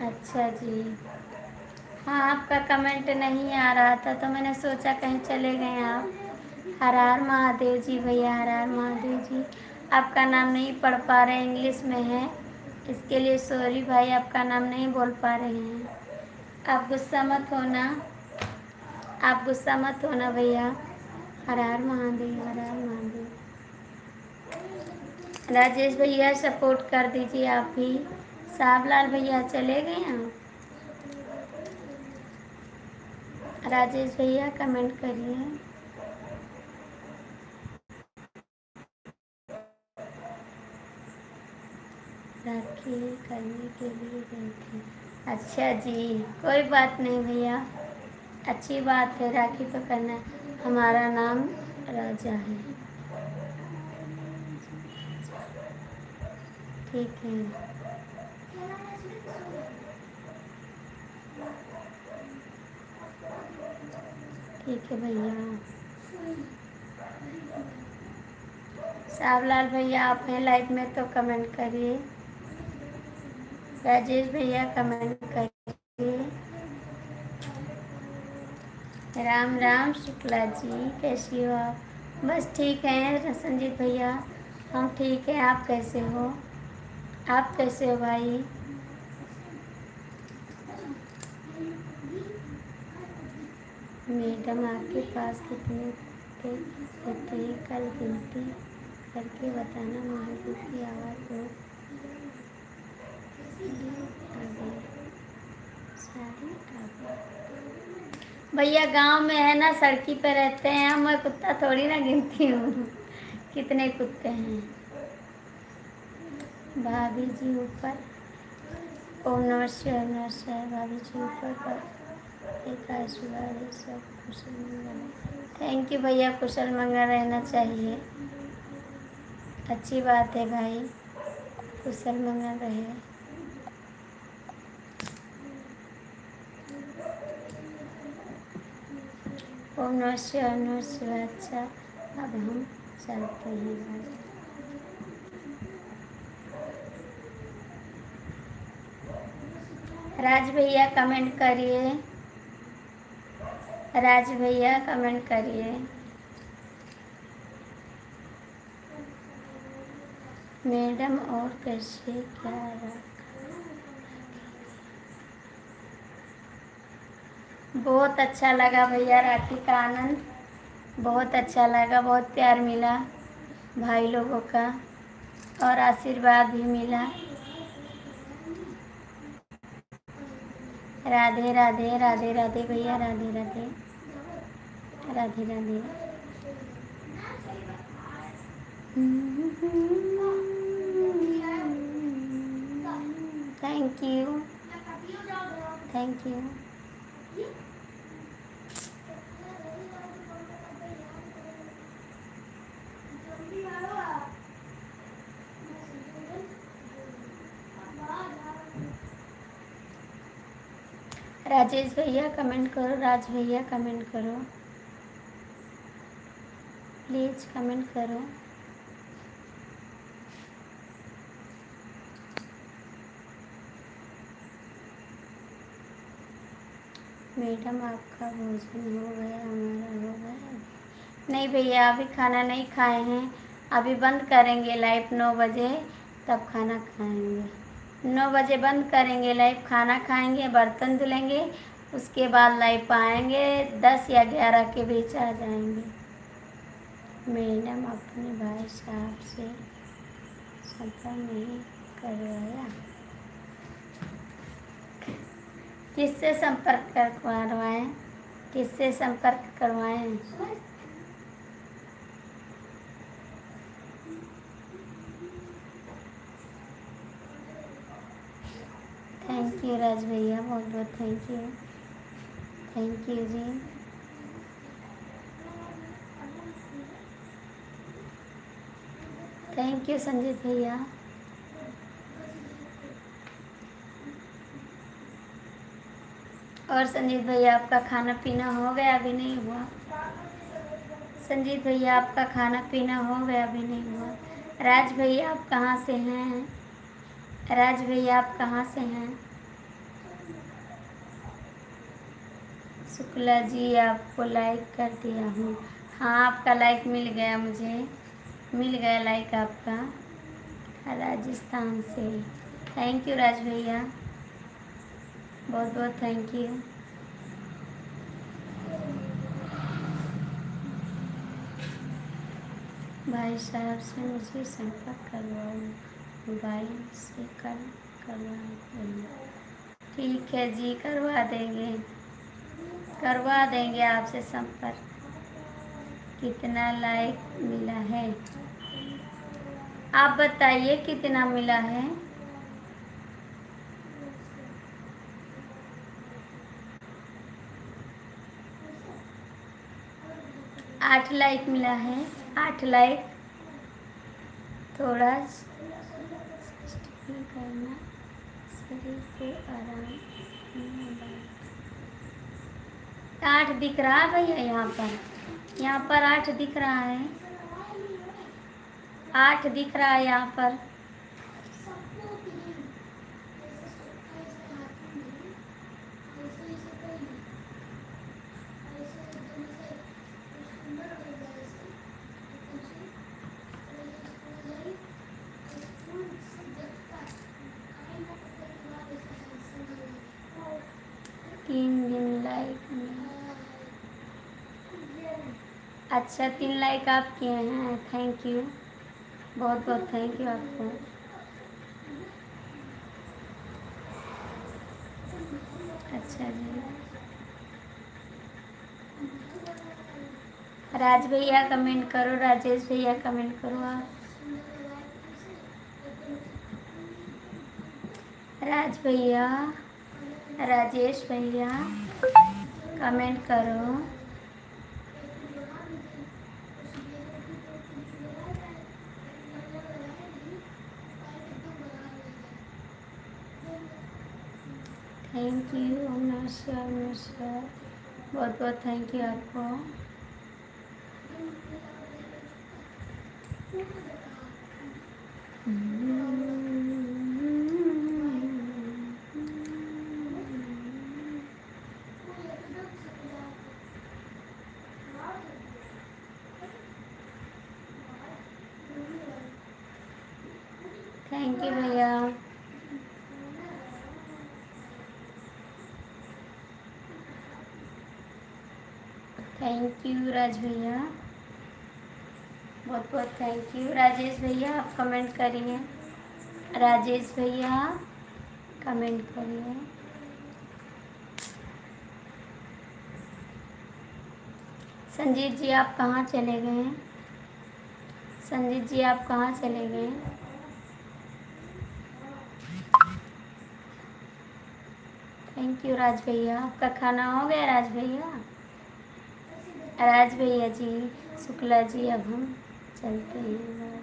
अच्छा जी, हाँ आपका कमेंट नहीं आ रहा था तो मैंने सोचा कहीं चले गए आप। हर हर महादेव जी भैया, हर हर महादेव जी। आपका नाम नहीं पढ़ पा रहे, इंग्लिश में है, इसके लिए सॉरी भाई। आपका नाम नहीं बोल पा रहे हैं। आप गुस्सा मत होना, आप गुस्सा मत होना भैया। हर हर महादेव, हर हर महादेव। राजेश भैया सपोर्ट कर दीजिए आप भी। साबलाल भैया चले गए आप? राजेश भैया कमेंट करिए। राखी करने के लिए गए थे। अच्छा जी, कोई बात नहीं भैया, अच्छी बात है, राखी तो करना। हमारा नाम राजा है। ठीक है। ठीक है भैया। सावलाल भैया आप हैं लाइव में तो कमेंट करिए। राजेश भैया कमेंट करिए। राम राम शुक्ला जी, कैसी हो आप? बस ठीक हैं संजीत भैया, हम ठीक हैं। आप कैसे हो? आप कैसे हो भाई? मैडम आपके पास कितने थे होते हैं? कल गिनती करके बताना। महबूब की आवाज़ बहुत आ गई। सारी आ गई भैया। गांव में है ना, सड़की पे रहते हैं हम, मैं कुत्ता थोड़ी ना गिनती हूँ कितने कुत्ते हैं। भाभी जी ऊपर। ओम नमः शिवाय, नमः शिवाय। भाभी जी ऊपर पर एक आशीर्वाद है, सब कुशल मंगल है। थैंक यू भैया, कुशल मंगल रहना चाहिए, अच्छी बात है भाई, कुशल मंगल रहे। ओम नमः शिवाय, ओम नमः शिवाय। अच्छा अब हम चलते हैं भाई। राज भैया कमेंट करिए। राज भैया कमेंट करिए। मैडम और कैसे क्या रखा? बहुत अच्छा लगा भैया, राखी का आनंद बहुत अच्छा लगा, बहुत प्यार मिला भाई लोगों का और आशीर्वाद भी मिला। राधे राधे, राधे राधे भैया, Radhe Radhe, Radhe Radhe. Thank you, thank you. Rajesh भैया कमेंट करो, राज भैया कमेंट करो, प्लीज कमेंट करो। मैडम आपका भोजन हो गया? हमारा हो गया। नहीं भैया, अभी खाना नहीं खाए हैं, अभी बंद करेंगे लाइव 9 बजे, तब खाना खाएंगे। 9 बजे बंद करेंगे लाइव, खाना खाएंगे, बर्तन धुलेंगे, उसके बाद लाइव आएंगे, 10 या 11 के बीच आ जाएंगे। मैडम अपने भाई साहब से संपर्क नहीं करवाया? किससे संपर्क करवाएं? किससे संपर्क करवाएं? थैंक यू राज भैया, बहुत बहुत thank you, thank you ji. Thank you Sanjeet भैया। और संजीत भैया आपका खाना पीना हो गया? अभी नहीं हुआ। संजीत भैया आपका खाना पीना हो गया? अभी नहीं हुआ। राज भैया आप कहाँ से हैं? राज भैया आप कहाँ से हैं? शुक्ला जी आपको लाइक कर दिया हूँ। हाँ, आपका लाइक मिल गया, मुझे मिल गया लाइक आपका, राजस्थान से। थैंक यू राज भैया, बहुत बहुत थैंक यू। भाई साहब से मुझे संपर्क करवाओ, मोबाइल से कल करवा देंगे। ठीक है जी, करवा देंगे, करवा देंगे आपसे संपर्क। कितना लाइक मिला है आप बताइए, कितना मिला है? आठ लाइक मिला है, 8 लाइक। थोड़ा करना, शरीर को आराम। 8 दिख रहा है भैया, यहाँ पर 8 दिख रहा है, 8 दिख रहा है यहाँ पर। तीन दिन लाइक में, अच्छा 3 लाइक आप किए हैं, थैंक यू, बहुत बहुत थैंक यू आपको। अच्छा जी, राज भैया कमेंट करो, राजेश भैया कमेंट करो आप। राज भैया, राजेश भैया कमेंट करो। थैंक यू, नमस्कार नमस्कार, बहुत बहुत थैंक यू आपको। थैंक यू भैया। थैंक यू राज भैया, बहुत बहुत थैंक यू। राजेश भैया आप कमेंट करिए, राजेश भैया कमेंट करिए। संजीत जी आप कहाँ चले गए? संजीत जी आप कहाँ चले गए? थैंक यू राज भैया, आपका खाना हो गया राज भैया? राज भैया जी, शुक्ला जी, अब हम चलते हैं।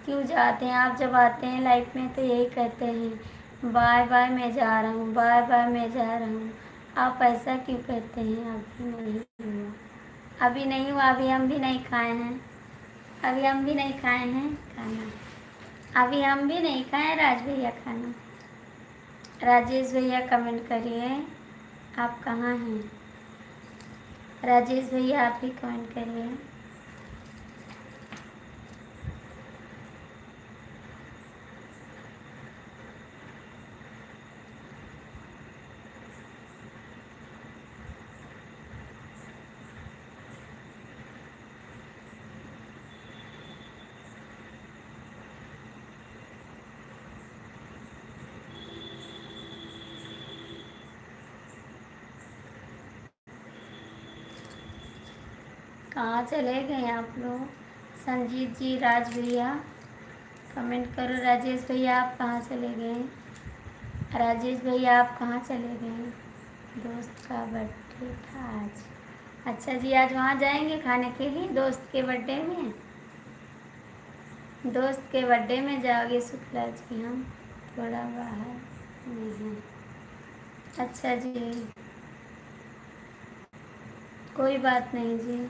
क्यों जाते हैं आप? जब आते हैं लाइफ में तो यही कहते हैं बाय बाय मैं जा रहा हूँ, बाय बाय मैं जा रहा हूँ। आप ऐसा क्यों कहते हैं? अभी नहीं हुआ, अभी नहीं हुआ, अभी हम भी नहीं खाए हैं, अभी हम भी नहीं खाए हैं खाना, अभी हम भी नहीं खाए राज भैया खाना। राजेश भैया कमेंट करिए, आप कहाँ हैं? राजेश भैया आप ही कमेंट करिए। कहाँ चले गए आप लोग? संजीत जी, राज भैया कमेंट करो। राजेश भैया आप कहाँ चले गए? राजेश भैया आप कहाँ चले गए? दोस्त का बर्थडे था आज, अच्छा जी, आज वहाँ जाएंगे खाने के लिए दोस्त के बर्थडे में? दोस्त के बर्थडे में जाओगे शुक्ला जी? हम थोड़ा बाहर में हैं। अच्छा जी, कोई बात नहीं जी,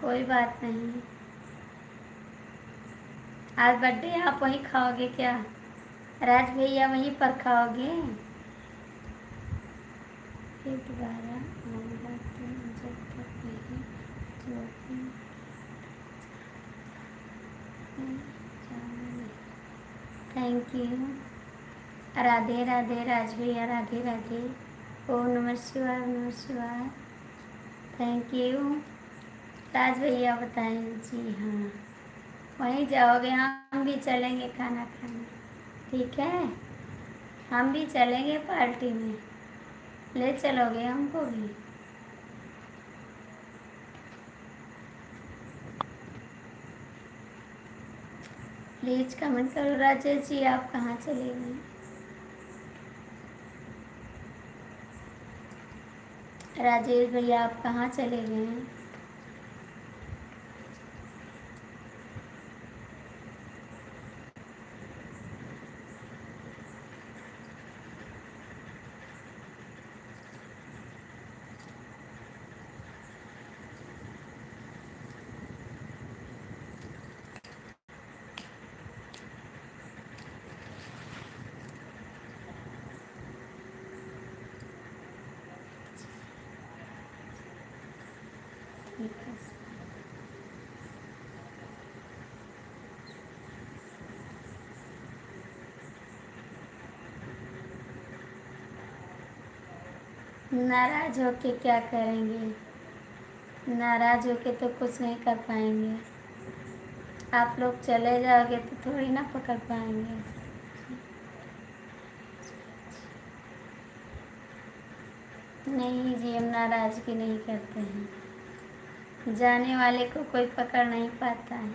कोई बात नहीं। आज बर्थडे आप वहीं खाओगे क्या? राज भैया वहीं पर खाओगे? फिर दोबारा आऊँगा तो जब तक नहीं थैंक यू। राधे राधे राज भैया, राधे राधे। ओम नमः शिवाय, नमः शिवाय, थैंक यू। राज भैया बताएं जी, हाँ वहीं जाओगे? हम भी चलेंगे खाना खाने, ठीक है? हम भी चलेंगे पार्टी में, ले चलोगे हमको भी? प्लीज कमेंट करो। राजेश जी आप कहाँ चले गए? राजेश भैया आप कहाँ चले गए? नाराज होके क्या करेंगे? नाराज होके तो कुछ नहीं कर पाएंगे। आप लोग चले जाओगे तो थोड़ी ना पकड़ पाएंगे। नहीं जी, हम नाराज़गी नहीं करते हैं। जाने वाले को कोई पकड़ नहीं पाता है।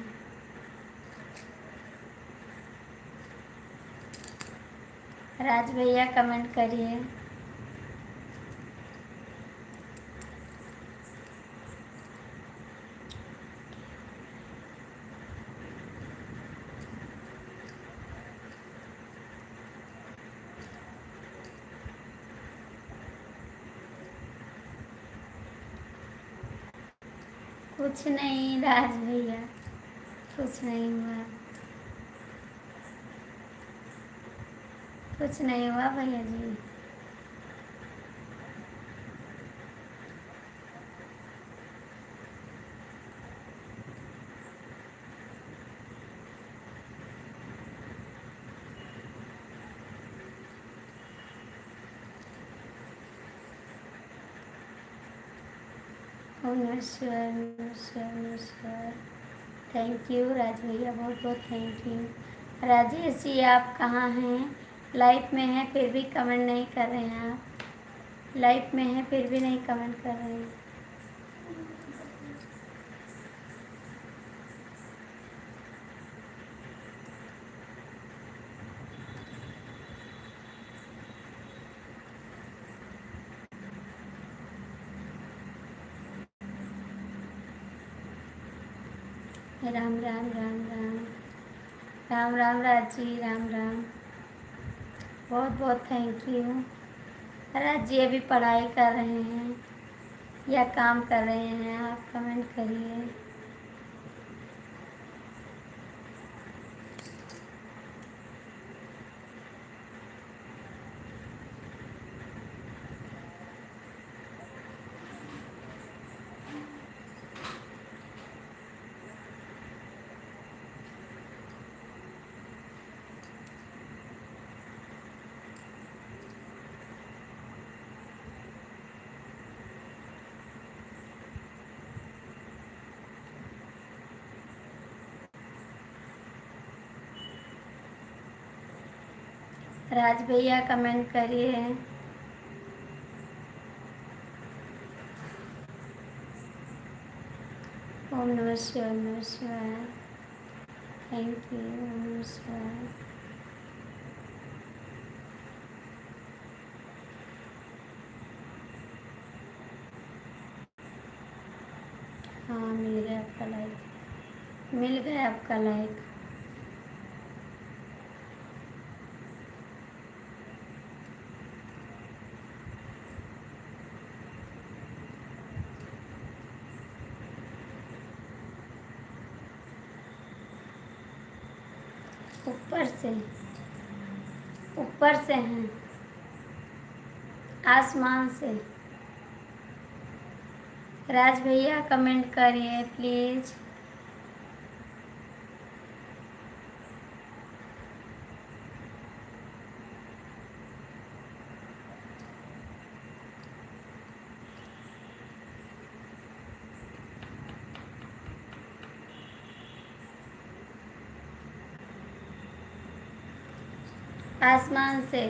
राज भैया कमेंट करिए। कुछ नहीं राज भैया, कुछ नहीं हुआ, कुछ नहीं हुआ भैया जी। नमस्कार नमस्कार नमस्कार। थैंक यू राज भैया, बहुत बहुत थैंक यू। राजेश जी आप कहाँ हैं? लाइव में हैं फिर भी कमेंट नहीं कर रहे हैं आप। लाइव में हैं फिर भी नहीं कमेंट कर रहे हैं। राम राम राम राम राम राम राज जी, राम राम, बहुत बहुत थैंक यू। राज जी अभी पढ़ाई कर रहे हैं या काम कर रहे हैं? आप कमेंट करिए। राज भैया कमेंट करिए। ओम नमः शिवाय, ओम नमः शिवाय, थैंक यू। ओम नमः शिवाय। हाँ मिल गया आपका लाइक, मिल गया आपका लाइक। ऊपर से, ऊपर से हैं, आसमान से। राज भैया कमेंट करिए प्लीज़। आसमान से।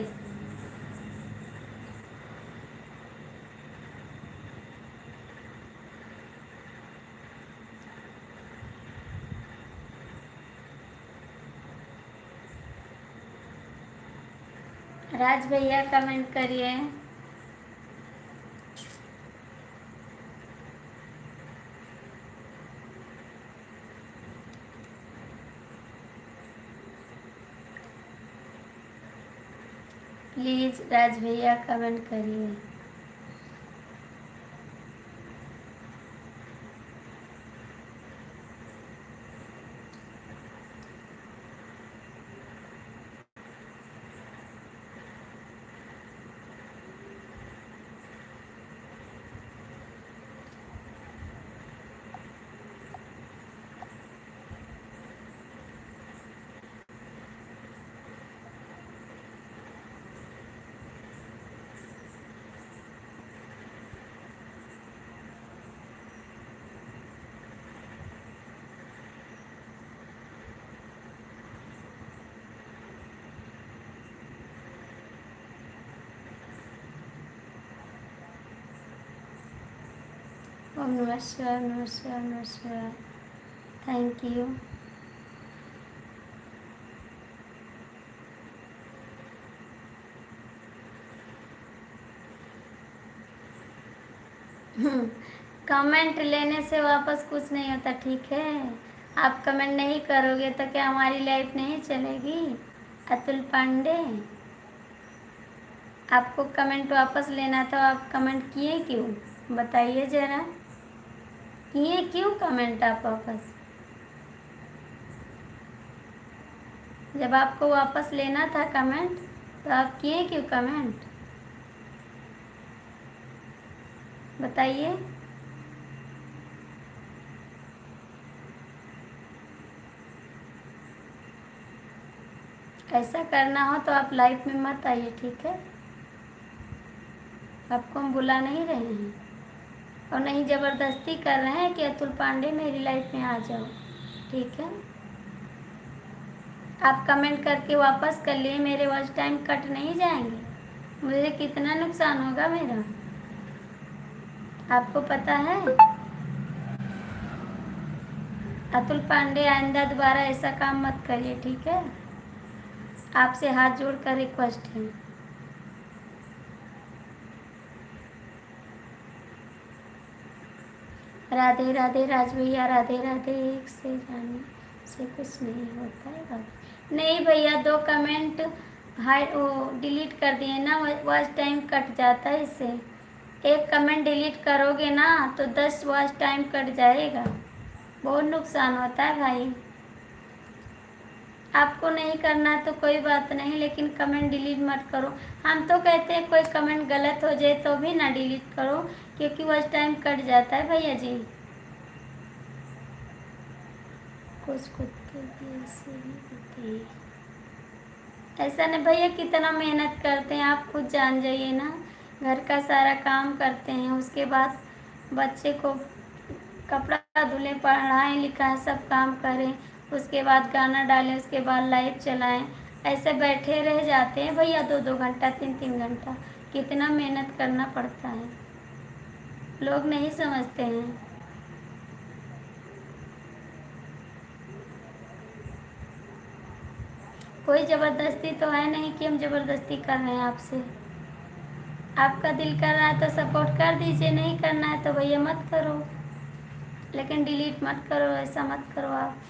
राज भैया कमेंट करिए। प्लीज़ राज भैया कमेंट करिए। ओम नमः शिवाय, ओम नमः शिवाय, ओम नमः शिवाय। Thank you. कमेंट लेने से वापस कुछ नहीं होता, ठीक है। आप कमेंट नहीं करोगे तो क्या हमारी लाइफ नहीं चलेगी? अतुल पांडे, आपको कमेंट वापस लेना था, आप कमेंट किए क्यों? बताइए जरा, किए क्यों कमेंट आप वापस? जब आपको वापस लेना था कमेंट तो आप किए क्यों कमेंट? बताइए। ऐसा करना हो तो आप लाइफ में मत आइए, ठीक है। आपको हम बुला नहीं रहे हैं और नहीं ज़बरदस्ती कर रहे हैं कि अतुल पांडे मेरी लाइफ में आ जाओ, ठीक है। आप कमेंट करके वापस कर लिए, मेरे वॉच टाइम कट नहीं जाएंगे? मुझे कितना नुकसान होगा मेरा, आपको पता है? अतुल पांडे, आइंदा दोबारा ऐसा काम मत करिए, ठीक है। आपसे हाथ जोड़कर रिक्वेस्ट है। राधे राधे राज भैया, राधे राधे। एक से जाने से कुछ नहीं होता है बाबा। नहीं भैया, 2 कमेंट हाई वो डिलीट कर दिए ना, वॉच टाइम कट जाता है इससे। एक कमेंट डिलीट करोगे ना तो 10 वॉच टाइम कट जाएगा, बहुत नुकसान होता है भाई। आपको नहीं करना है तो कोई बात नहीं, लेकिन कमेंट डिलीट मत करो। हम तो कहते हैं कोई कमेंट गलत हो जाए तो भी ना डिलीट करो, क्योंकि वॉच टाइम कट जाता है भैया जी। कुछ कुत्ते भी ऐसे ही होते हैं। ऐसा नहीं भैया, कितना मेहनत करते हैं आप खुद जान जाइए ना। घर का सारा काम करते हैं, उसके बाद बच्चे को कपड़ा धुलें, पढ़ाएं लिखाएं, सब काम करें, उसके बाद गाना डालें, उसके बाद लाइव चलाएं। ऐसे बैठे रह जाते हैं भैया 2-2 घंटा, 3-3 घंटा। कितना मेहनत करना पड़ता है, लोग नहीं समझते हैं। कोई ज़बरदस्ती तो है नहीं कि हम ज़बरदस्ती कर रहे हैं आपसे। आपका दिल कर रहा है तो सपोर्ट कर दीजिए, नहीं करना है तो भैया मत करो, लेकिन डिलीट मत करो, ऐसा मत करो आप।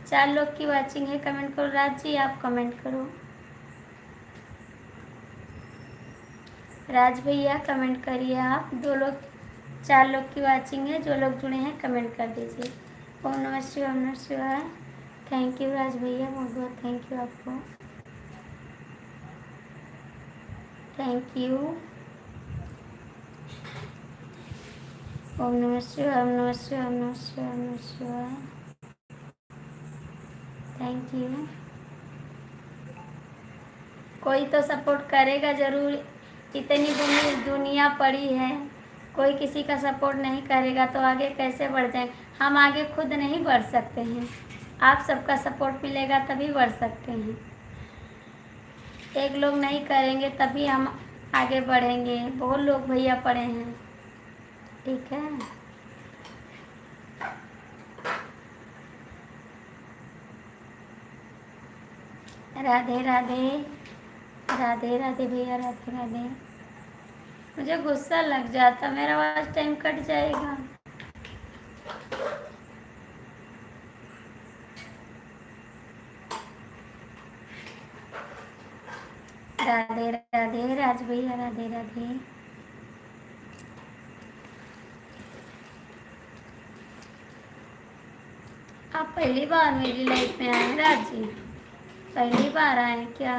चार लोग की वाचिंग है, कमेंट करो। राज जी आप कमेंट करो। राज भैया कमेंट करिए आप। 2 लोग, 4 लोग की वाचिंग है, जो लोग जुड़े हैं कमेंट कर दीजिए। ओम नमः शिवाय, ओम नमः शिवाय। थैंक यू राज भैया, बहुत बहुत थैंक यू आपको, थैंक यू। ओम नमः शिवाय, ओम नमः शिवाय, ओम नमः शिवाय, ओम नमः शिवाय। Thank you. कोई तो सपोर्ट करेगा ज़रूर, इतनी दुनिया पड़ी है, कोई किसी का सपोर्ट नहीं करेगा तो आगे कैसे बढ़ जाएंगे? हम आगे खुद नहीं बढ़ सकते हैं, आप सबका सपोर्ट मिलेगा तभी बढ़ सकते हैं। एक लोग नहीं करेंगे तभी हम आगे बढ़ेंगे। बहुत लोग भैया पड़े हैं, ठीक है। राधे राधे, राधे राधे भैया, राधे राधे। मुझे गुस्सा लग जाता, मेरा वॉच टाइम कट जाएगा। राधे राधे राज भैया, राधे राधे। आप पहली बार मेरी लाइफ में आए राज जी? पहली बार आए क्या?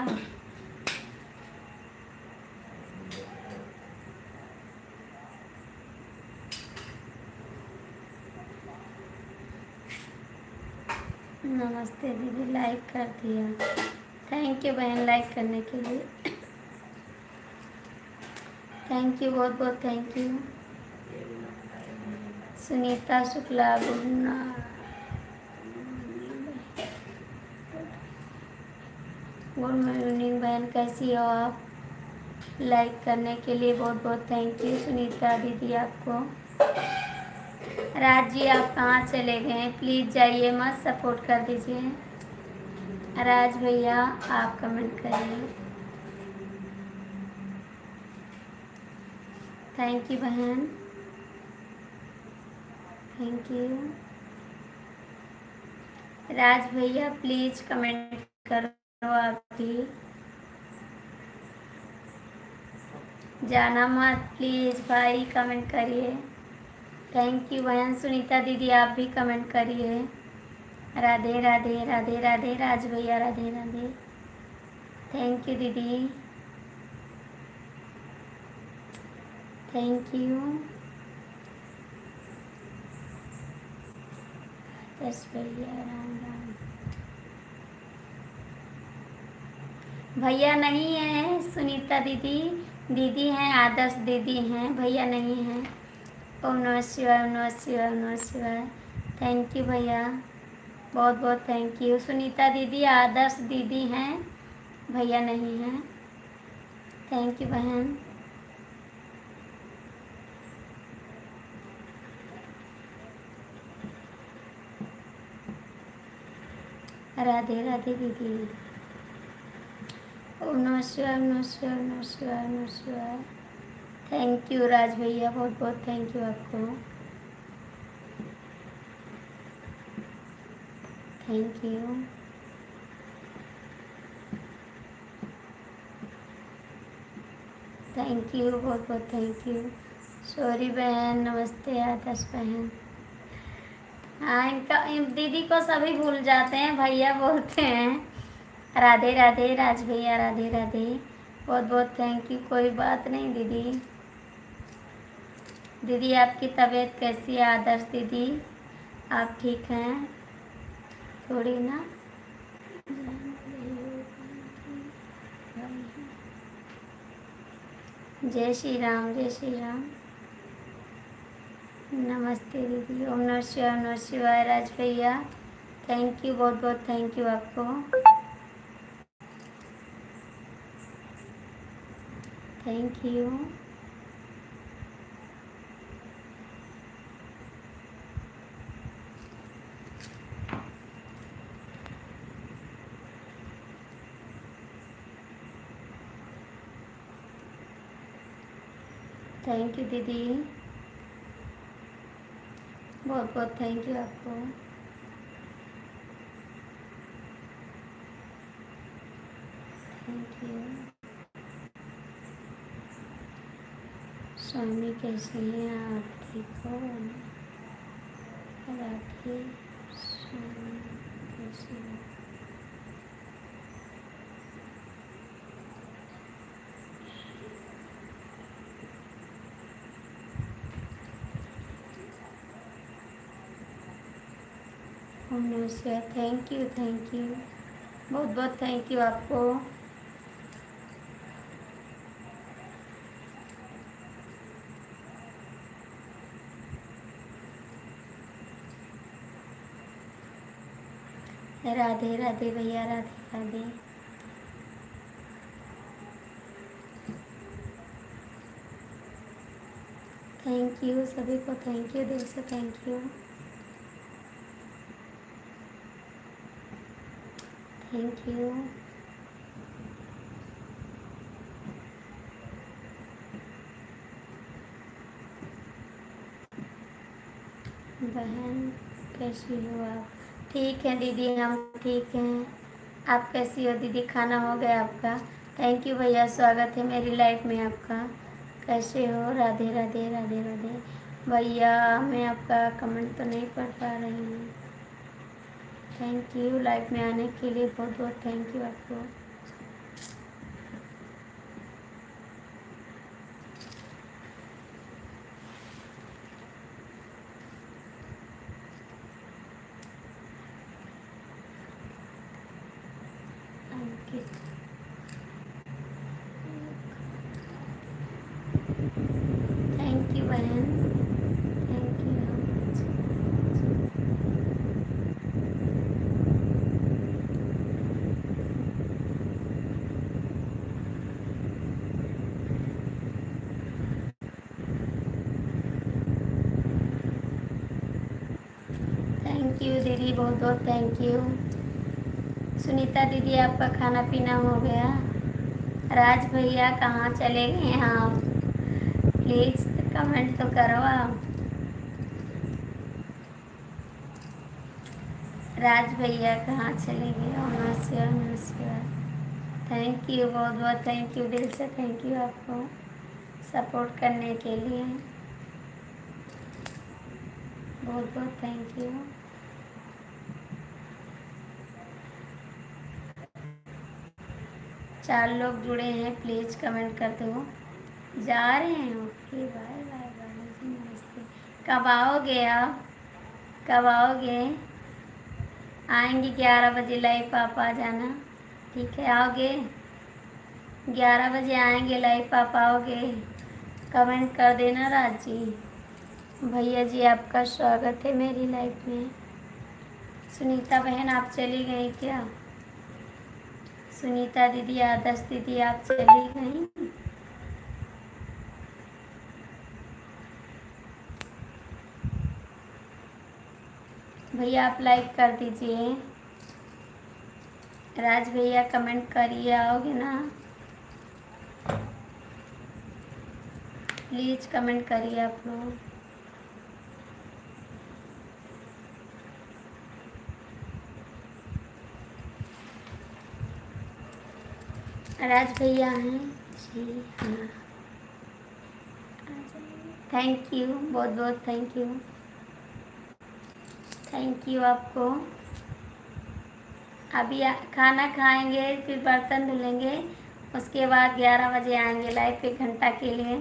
नमस्ते दीदी, लाइक कर दिया, थैंक यू बहन लाइक करने के लिए, थैंक यू, बहुत बहुत thank you. Sunita Shukla, good morning बहन, कैसी हो आप? लाइक करने के लिए बहुत बहुत थैंक यू सुनीता दीदी आपको। राज जी आप कहाँ चले गए? प्लीज़ जाइए मत, सपोर्ट कर दीजिए। राज भैया आप कमेंट करिए। थैंक यू बहन, थैंक यू। राज भैया प्लीज़ कमेंट करो आप भी, जाना मत प्लीज़ भाई, कमेंट करिए। थैंक यू बहन। सुनीता दीदी आप भी कमेंट करिए। राधे राधे राधे राधे। राज भैया राधे राधे। थैंक यू दीदी, थैंक यू। यस भैया राम राम। भैया नहीं है सुनीता दीदी, दीदी हैं, आदर्श दीदी हैं, भैया नहीं हैं। ओम नमः शिवाय, ओम नमः शिवाय, ओम नमः शिवाय। थैंक यू भैया, बहुत बहुत थैंक यू। सुनीता दीदी आदर्श दीदी हैं, भैया नहीं हैं। थैंक यू बहन। राधे राधे दीदी। ओम नमः शिवाय, ओम नमः शिवाय, ओम नमः शिवाय, ओम नमः शिवाय। थैंक यू राज भैया, बहुत बहुत थैंक यू आपको। Thank you. थैंक यू, बहुत बहुत थैंक यू। सॉरी बहन, नमस्ते आदर्श बहन। हाँ इनका दीदी को सभी भूल जाते हैं, भैया बोलते हैं। राधे राधे राज भैया, राधे राधे, बहुत बहुत थैंक यू। कोई बात नहीं दीदी। दीदी आपकी तबीयत कैसी है? आदर्श दीदी आप ठीक हैं? थोड़ी ना जय श्री राम, जय श्री राम। नमस्ते दीदी। ओम नमः शिवाय, ओम नमः शिवाय। राज भैया थैंक यू, बहुत बहुत थैंक यू आपको। Thank you. थैंक यू दीदी, बहुत बहुत थैंक यू आपको। Thank you. स्वामी कैसे हैं आप? ठीक हो? राधे स्वामी कैसे हो? ओम नमः शिवाय। थैंक यू, थैंक यू, बहुत बहुत थैंक यू आपको। राधे राधे भैया, राधे राधे। थैंक यू सभी को, थैंक यू, दिल से थैंक यू। Thank you. बहन कैसी हो आप? ठीक है दीदी, हम ठीक हैं। आप कैसी हो दीदी? खाना हो गया आपका? थैंक यू भैया, स्वागत है मेरी लाइफ में आपका। कैसे हो? राधे राधे राधे राधे। भैया मैं आपका कमेंट तो नहीं पढ़ पा रही हूँ। थैंक यू लाइफ में आने के लिए, बहुत बहुत थैंक यू आपको। थैंक यू बहन, थैंक यू। दीदी, बहुत बहुत थैंक यू। सुनीता दीदी, आपका खाना पीना हो गया? राज भैया कहाँ चले गए आप? प्लीज़ कमेंट तो करो आप। राज भैया कहाँ चले गए? नमस्कार नमस्कार। थैंक यू, बहुत बहुत थैंक यू, दिल से थैंक यू आपको सपोर्ट करने के लिए। बहुत बहुत थैंक यू। चार लोग जुड़े हैं, प्लीज़ कमेंट कर दो। जा रहे हैं? ओके, बाय बाय बाय जी, नमस्ते। कब आओगे आप? कब आओगे? आएंगे 11 बजे लाइव, आप आ जाना। ठीक है, आओगे? 11 बजे आएंगे लाइव, आप आओगे? कमेंट कर देना राज जी। भैया जी, आपका स्वागत है मेरी लाइफ में। सुनीता बहन, आप चली गई क्या? सुनीता दीदी, आदर्श दीदी, आप चली गई? भैया आप लाइक कर दीजिए। राज भैया कमेंट करिए, आओगे ना? प्लीज़ कमेंट करिए आप लोग। राज भैया हैं जी? हाँ, थैंक यू, बहुत बहुत थैंक यू। थैंक यू आपको। अभी खाना खाएंगे, फिर बर्तन धुलेंगे, उसके बाद 11 बजे आएंगे लाइव 1 घंटा के लिए।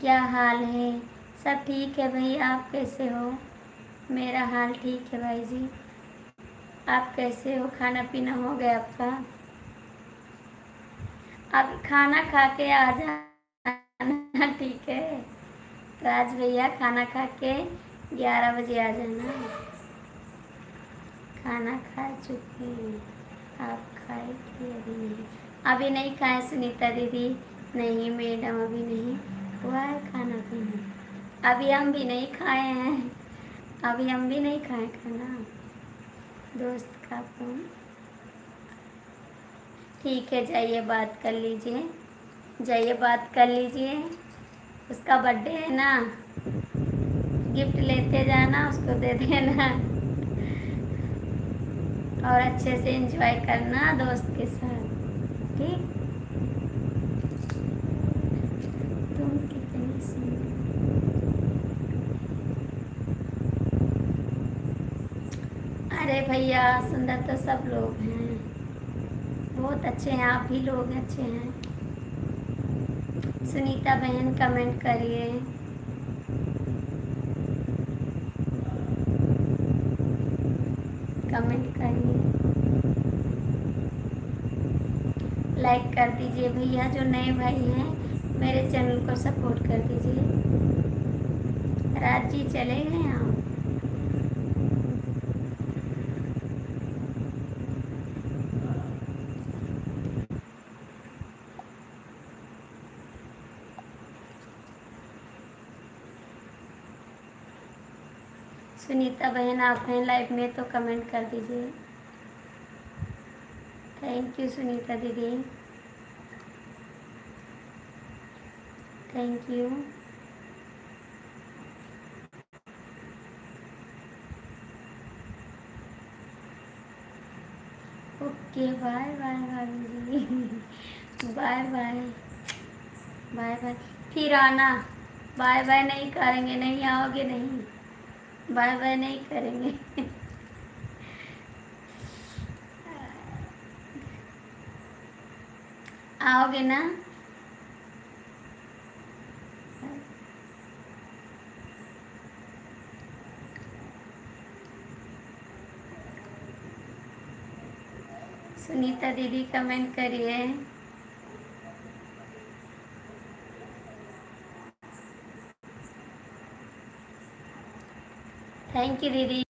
क्या हाल है? सब ठीक है भाई, आप कैसे हो? मेरा हाल ठीक है भाई जी। आप कैसे हो? खाना पीना हो गया आपका? अब खाना खा के आ जाना, ठीक है? राज भैया, खाना खा के 11 बजे आ जाना। खाना खा चुके हैं आप? खाए कि अभी नहीं? अभी नहीं खाए सुनीता दीदी। नहीं मैडम, अभी नहीं हुआ है खाना पीना। अभी हम भी नहीं खाए हैं। अभी हम भी नहीं खाए खाना। दोस्त का फोन। ठीक है, जाइए बात कर लीजिए, जाइए बात कर लीजिए। उसका बर्थडे है ना, गिफ्ट लेते जाना, उसको दे देना और अच्छे से एंजॉय करना दोस्त के साथ। ठीक? तुम कितनी सुंदर। अरे भैया, सुंदर तो सब लोग हैं, बहुत अच्छे हैं, आप भी लोग अच्छे हैं। सुनीता बहन कमेंट करिए। कमेंट करिए, लाइक कर दीजिए भैया। जो नए भाई हैं, मेरे चैनल को सपोर्ट कर दीजिए। राज जी चले गए आप? सुनीता बहन, आप हैं लाइव में तो कमेंट कर दीजिए। थैंक यू सुनीता दीदी, thank you. Okay, bye bye भाभी जी। Bye bye bye bye. फिर आना। बाय बाय नहीं करेंगे, नहीं आओगे? नहीं, बाय बाय नहीं करेंगे। आओगे ना? सुनीता दीदी कमेंट करिए। थैंक यू दीदी।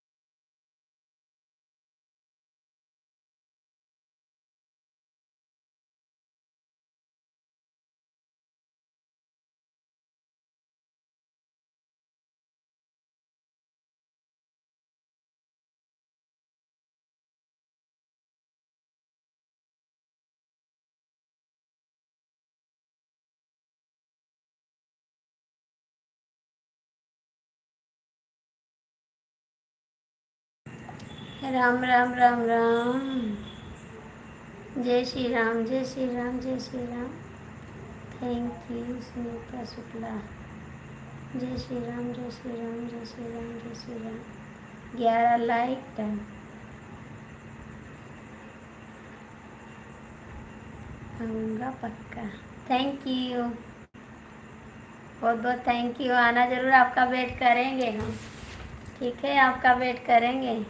राम राम राम राम। जय श्री राम, जय श्री राम, जय श्री राम। Thank you Sunita Shukla. जय श्री राम, जय श्री राम, जय श्री राम, जय श्री राम। 11 like done. आऊँगा पक्का। थैंक यू, बहुत बहुत थैंक यू। आना ज़रूर, आपका वेट करेंगे हम। ठीक है, आपका वेट करेंगे।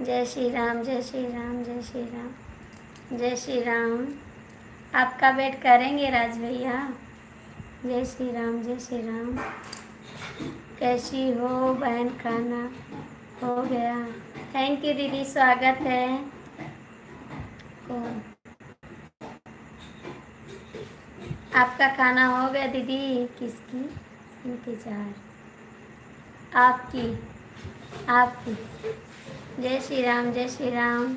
जय श्री राम, जय श्री राम, जय श्री राम, जय श्री राम। आपका वेट करेंगे राज भैया। जय श्री राम, जय श्री राम। कैसी हो बहन, खाना हो गया? थैंक यू दीदी, स्वागत है। आपका खाना हो गया दीदी? किसकी इंतज़ार? आपकी, आपकी। जय श्री राम, जय श्री राम।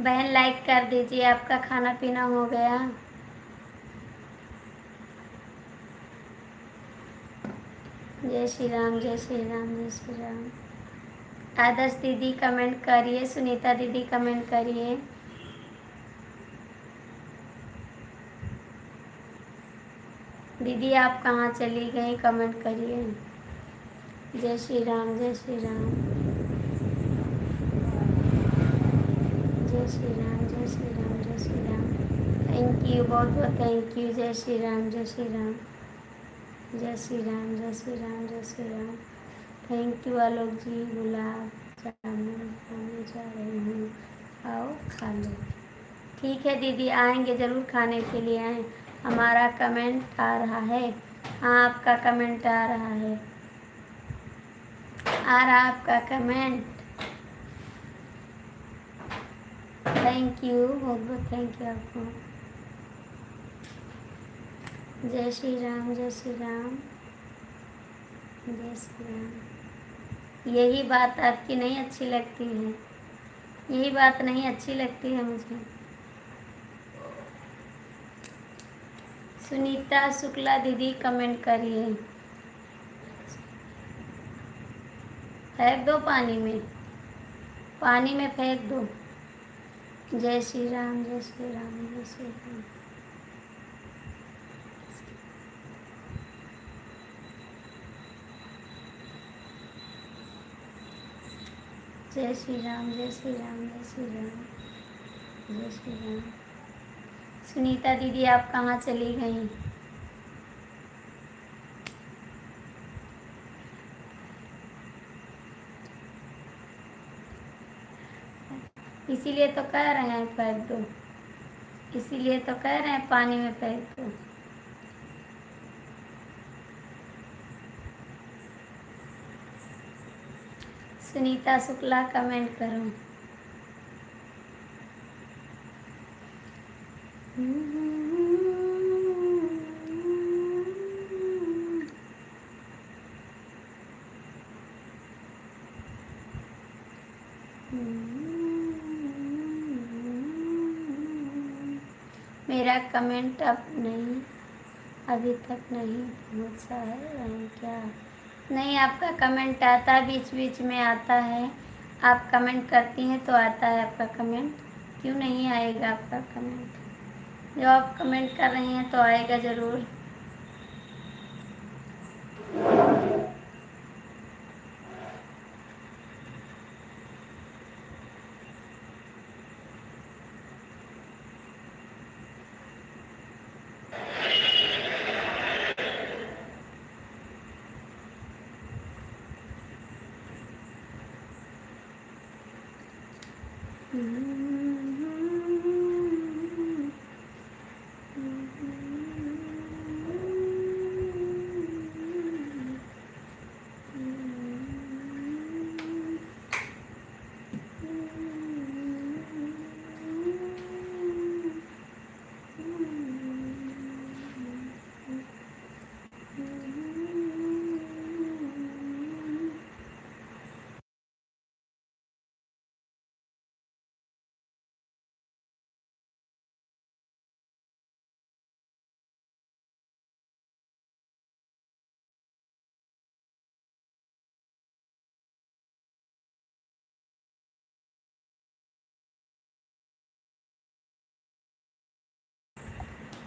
बहन लाइक कर दीजिए, आपका खाना पीना हो गया? जय श्री राम, जय श्री राम, जय श्री राम। आदर्श दीदी कमेंट करिए, सुनीता दीदी कमेंट करिए। दीदी आप कहाँ चली गई, कमेंट करिए। जय श्री राम, जय श्री राम, जय श्री राम, जय श्री राम, जय श्री राम। थैंक यू, बहुत बहुत थैंक यू। जय श्री राम, जय श्री राम, जय श्री राम, जय श्री राम, जय श्री राम। थैंक यू आलोक जी। गुलाब जामुन खाने जा रही हूँ, आओ खा लो। ठीक है दीदी, आएंगे ज़रूर, खाने के लिए आएँ। हमारा कमेंट आ रहा है। हाँ, आपका कमेंट आ रहा है, आ रहा आपका कमेंट। थैंक यू, बहुत बहुत थैंक यू आपको। जय श्री राम, जय श्री राम, जय श्री राम। यही बात आपकी नहीं अच्छी लगती है, यही बात नहीं अच्छी लगती है मुझे। सुनीता शुक्ला दीदी कमेंट करिए। फेंक दो पानी में, पानी में फेंक दो। जय श्री राम, जय श्री राम, जय श्री राम। जय श्री राम, जय श्री राम, जय श्री राम, जय श्री राम। सुनीता दीदी आप कहाँ चली गई? इसीलिए तो कह रहे हैं फेंक दो, इसीलिए तो कह रहे हैं पानी में फेंक दो। सुनीता शुक्ला कमेंट करो। मेरा कमेंट अब नहीं, अभी तक नहीं पहुंचा है क्या? नहीं, आपका कमेंट आता है, बीच बीच में आता है। आप कमेंट करती हैं तो आता है आपका कमेंट। क्यों नहीं आएगा आपका कमेंट? जो आप कमेंट कर रही हैं तो आएगा ज़रूर।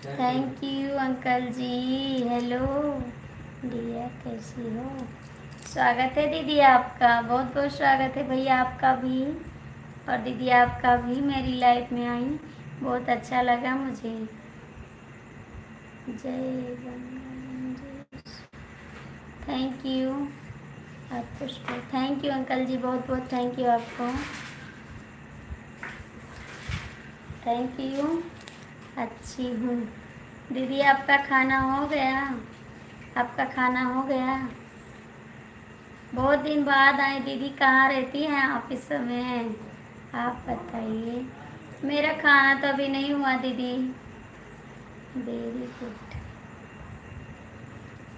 Thank you uncle ji. Hello dear, कैसी हो? स्वागत है दीदी आपका, बहुत बहुत स्वागत है भैया आपका भी, और दीदी आपका भी मेरी लाइफ में आई, बहुत अच्छा लगा मुझे। जय गंगा, थैंक यू आपको, थैंक यू अंकल जी, बहुत बहुत थैंक यू आपको, थैंक यू। अच्छी हूँ दीदी, आपका खाना हो गया? आपका खाना हो गया? बहुत दिन बाद आए दीदी, कहाँ रहती हैं आप इस समय, आप बताइए। मेरा खाना तो अभी नहीं हुआ दीदी। Very good,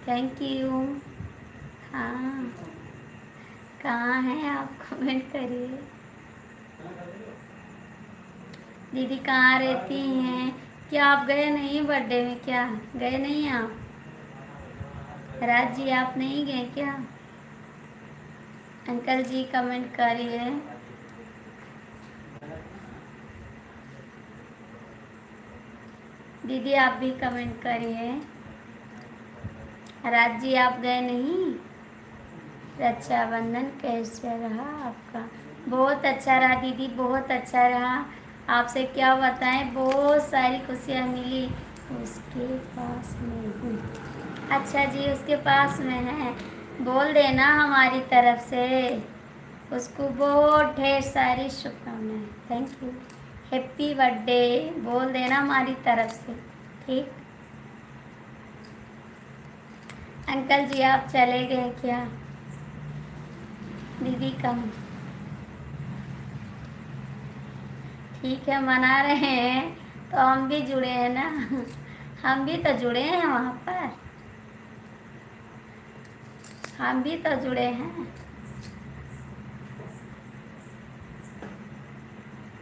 thank you. हाँ, कहाँ हैं आप, कमेंट करिए। दीदी कहाँ रहती हैं? क्या आप गए नहीं बर्थडे में, क्या गए नहीं आप? राज जी आप नहीं गए क्या? अंकल जी कमेंट करिए। दीदी आप भी कमेंट करिए। राज जी आप गए नहीं? रक्षाबंधन कैसे रहा आपका? बहुत अच्छा रहा दीदी, बहुत अच्छा रहा। आपसे क्या बताएं, बहुत सारी खुशियाँ मिली। उसके पास में हूँ। अच्छा जी, उसके पास में है, बोल देना हमारी तरफ से उसको बहुत ढेर सारी शुभकामनाएं। थैंक यू, हैप्पी बर्थडे बोल देना हमारी तरफ से, ठीक। अंकल जी आप चले गए क्या? दीदी कम, ठीक है मना रहे हैं तो हम भी जुड़े हैं ना, हम भी तो जुड़े हैं वहाँ पर, हम भी तो जुड़े हैं,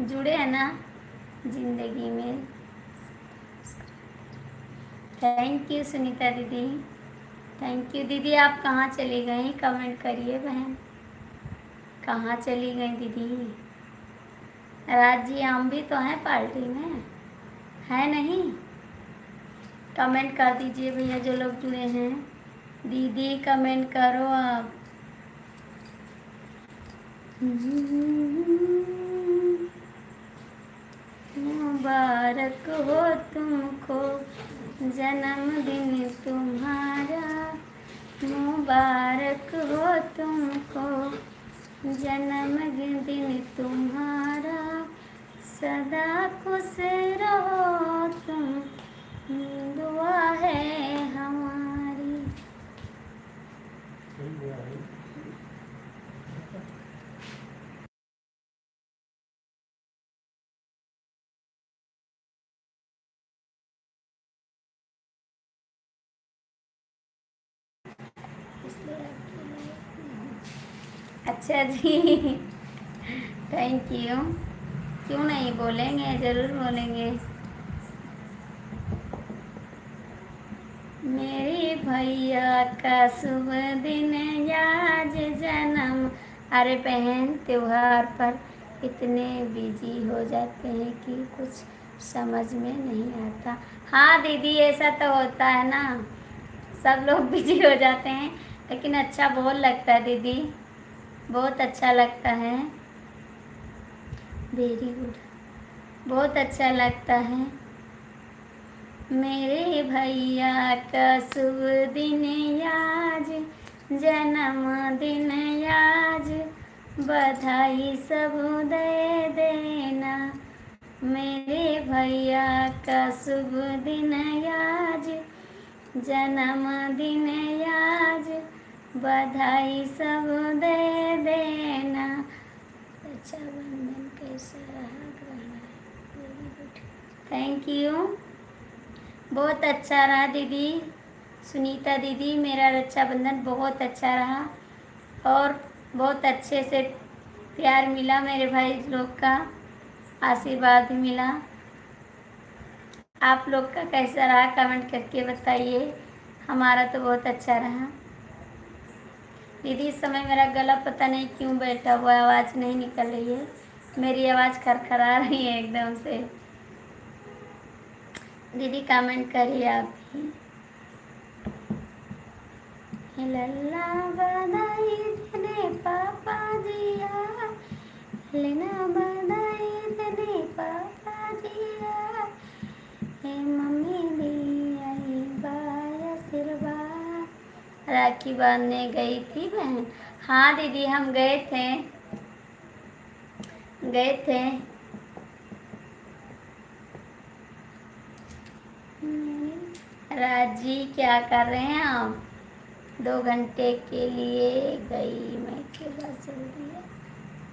जुड़े हैं ना जिंदगी में। थैंक यू सुनीता दीदी, थैंक यू दीदी। आप कहाँ चली गई, कमेंट करिए बहन, कहाँ चली गई दीदी? राज जी हम भी तो हैं पार्टी में, है नहीं? कमेंट कर दीजिए भैया जो लोग जुड़े हैं। दीदी कमेंट करो आप। मुबारक हो तुमको जन्मदिन तुम्हारा, मुबारक हो तुमको जन्मदिन तुम्हारा, सदा खुश रहो तुम, दुआ है हमारी। अच्छा जी, थैंक यू। क्यों नहीं बोलेंगे, ज़रूर बोलेंगे। मेरे भैया का शुभ दिन आज जन्म। अरे बहन त्योहार पर इतने बिजी हो जाते हैं कि कुछ समझ में नहीं आता। हाँ दीदी ऐसा तो होता है ना, सब लोग बिजी हो जाते हैं, लेकिन अच्छा बहुत लगता है दीदी, बहुत अच्छा लगता है। वेरी गुड, बहुत अच्छा लगता है। मेरे भैया का शुभ दिन आज, जन्मदिन आज, बधाई सब दे देना। मेरे भैया का शुभ दिन आज, जन्मदिन आज, बधाई सब दे देना। रक्षाबंधन कैसा रहा ग्रहण? वेरी गुड, थैंक यू, बहुत अच्छा रहा दीदी। सुनीता दीदी मेरा रक्षाबंधन बहुत अच्छा रहा, और बहुत अच्छे से प्यार मिला, मेरे भाई लोग का आशीर्वाद मिला। आप लोग का कैसा रहा कमेंट करके बताइए, हमारा तो बहुत अच्छा रहा। दीदी इस समय मेरा गला पता नहीं क्यों बैठा हुआ, आवाज़ नहीं निकल रही है, मेरी आवाज़ खरखरा रही है एकदम से। दीदी कमेंट करिए आप भी। लल्ला बधाई देने पापा जिया, लेना बधाई देने पापा जिया, हे मम्मी दी आई बाय आशीर्वाद। राखी बांधने गई थी बहन। हाँ दीदी हम गए थे, गए थे। राजी क्या कर रहे हैं आप? 2 घंटे के लिए गई मैं के बस जल्दी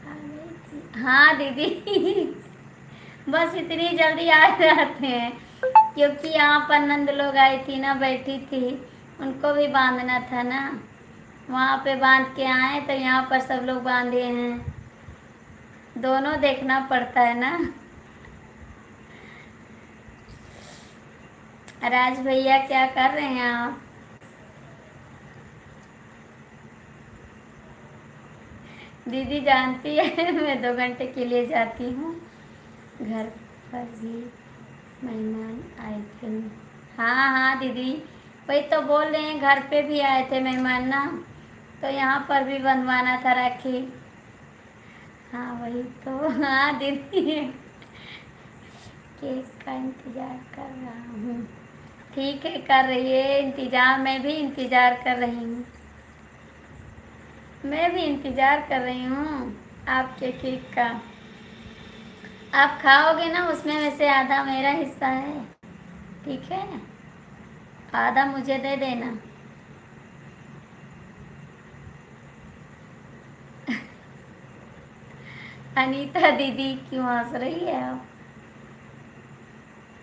आ गई थी। हाँ दीदी बस इतनी जल्दी आ जाते हैं क्योंकि यहाँ पर नंद लोग आई थी ना, बैठी थी, उनको भी बांधना था ना। वहाँ पे बांध के आए तो यहाँ पर सब लोग बांधे हैं, दोनों देखना पड़ता है ना। राज भैया क्या कर रहे हैं आप? दीदी जानती है मैं 2 घंटे के लिए जाती हूँ, घर पर भी मेहमान आए थे। हाँ हाँ दीदी वही तो बोल रहे हैं, घर पे भी आए थे मेहमान ना, तो यहाँ पर भी बंधवाना था राखी। हाँ वही तो। हाँ दीदी केक का इंतज़ार कर रहा हूँ। ठीक है कर रही है इंतज़ार, मैं भी इंतज़ार कर रही हूँ, मैं भी इंतज़ार कर रही हूँ आपके केक का। आप खाओगे ना, उसमें वैसे आधा मेरा हिस्सा है, ठीक है, आधा मुझे दे देना। अनीता दीदी क्यों हंस रही है आप?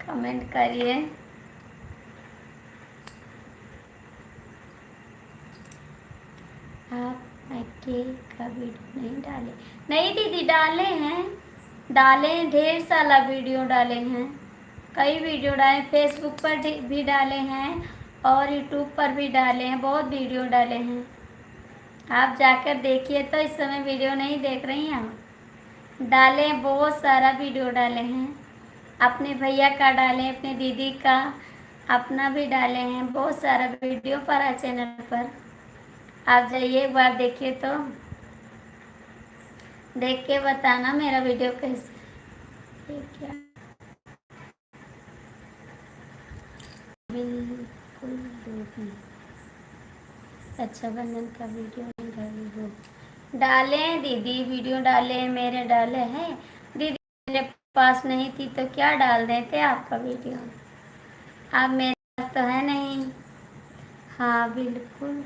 कमेंट करिए। आप मैके का वीडियो नहीं डाले? नहीं दीदी डाले हैं, डाले हैं, ढेर सारा वीडियो डाले हैं, कई वीडियो डाले, फेसबुक पर भी डाले हैं और यूट्यूब पर भी डाले हैं, बहुत वीडियो डाले हैं। आप जाकर देखिए तो, इस समय वीडियो नहीं देख रही हैं आप? डाले हैं, बहुत सारा वीडियो डाले हैं, अपने भैया का डाले, अपने दीदी का, अपना भी डाले हैं, बहुत सारा वीडियो पड़ा चैनल पर। आप जाइए एक बार देखिए तो, देख के बताना मेरा वीडियो कैसे। ये क्या बिल्कुल दोगी? रक्षाबंधन का वीडियो नहीं डाली हो? डाले हैं दीदी वीडियो, डाले हैं, मेरे डाले हैं दीदी, मेरे पास नहीं थी तो क्या डाल देते आपका वीडियो, आप मेरे पास तो है नहीं। हाँ बिल्कुल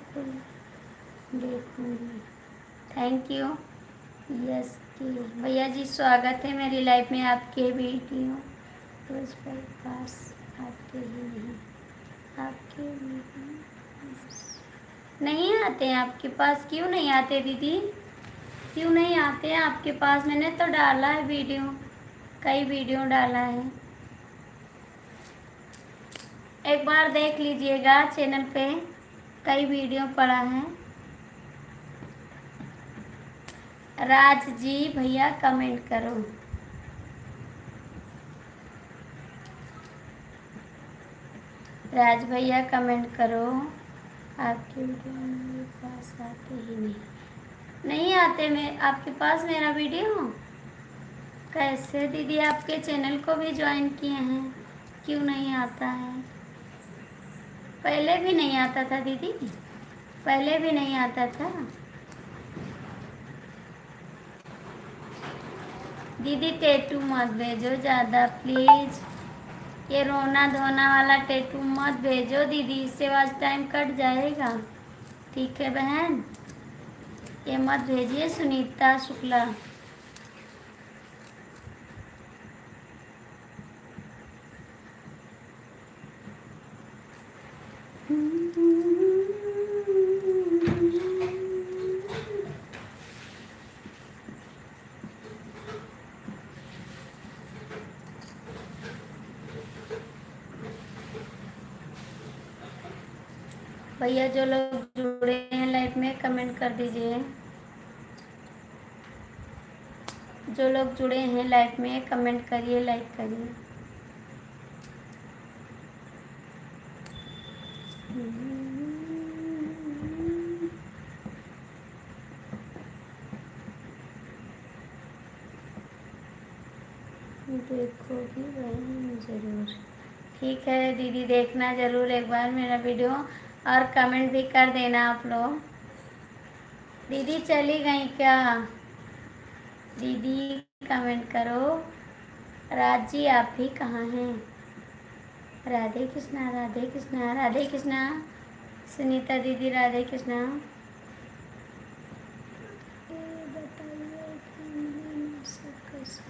देखूँगी, थैंक यू। यस की भैया जी स्वागत है मेरी लाइफ में, आपके वीडियो रोज पर पास आते ही नहीं, आपके वीडियो नहीं आते हैं आपके पास? क्यों नहीं आते दीदी, क्यों नहीं आते हैं आपके पास? मैंने तो डाला है वीडियो, कई वीडियो डाला है, एक बार देख लीजिएगा चैनल पे, कई वीडियो पड़ा है। राज जी भैया कमेंट करो। राज भैया कमेंट करो। आपके वीडियो मेरे पास आते ही नहीं आते मैं आपके पास मेरा वीडियो? कैसे दीदी, आपके चैनल को भी ज्वाइन किए हैं, क्यों नहीं आता है? पहले भी नहीं आता था दीदी, पहले भी नहीं आता था दीदी। टैटू मत भेजो ज़्यादा प्लीज़, ये रोना धोना वाला टैटू मत भेजो दीदी, इससे आज टाइम कट जाएगा, ठीक है बहन, ये मत भेजिए। सुनीता शुक्ला भैया जो लोग जुड़े हैं लाइव में कमेंट कर दीजिए, जो लोग जुड़े हैं लाइव में कमेंट करिए, लाइक करिए। देखोगी बहन ज़रूर। ठीक है दीदी, देखना ज़रूर एक बार मेरा वीडियो, और कमेंट भी कर देना आप लोग। दीदी चली गई क्या? दीदी कमेंट करो। राज जी आप भी कहाँ हैं? राधे कृष्णा राधे कृष्णा राधे कृष्णा। सुनीता दीदी राधे कृष्णा। बताइए फैमिली में सब कैसे?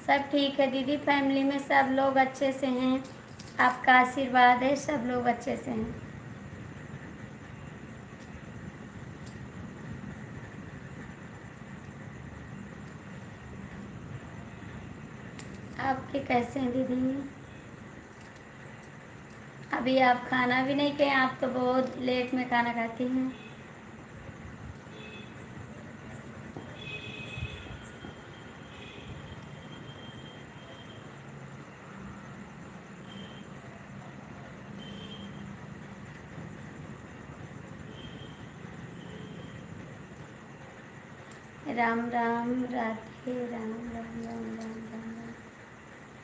सब ठीक है दीदी, फैमिली में सब लोग अच्छे से हैं, आपका आशीर्वाद है, सब लोग अच्छे से हैं। आपके कैसे हैं दीदी? अभी आप खाना भी नहीं खाए, आप तो बहुत लेट में खाना खाती हैं। राम राम राधे, राम राम राम राम राम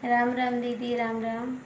राम राम राम दीदी, राम राम।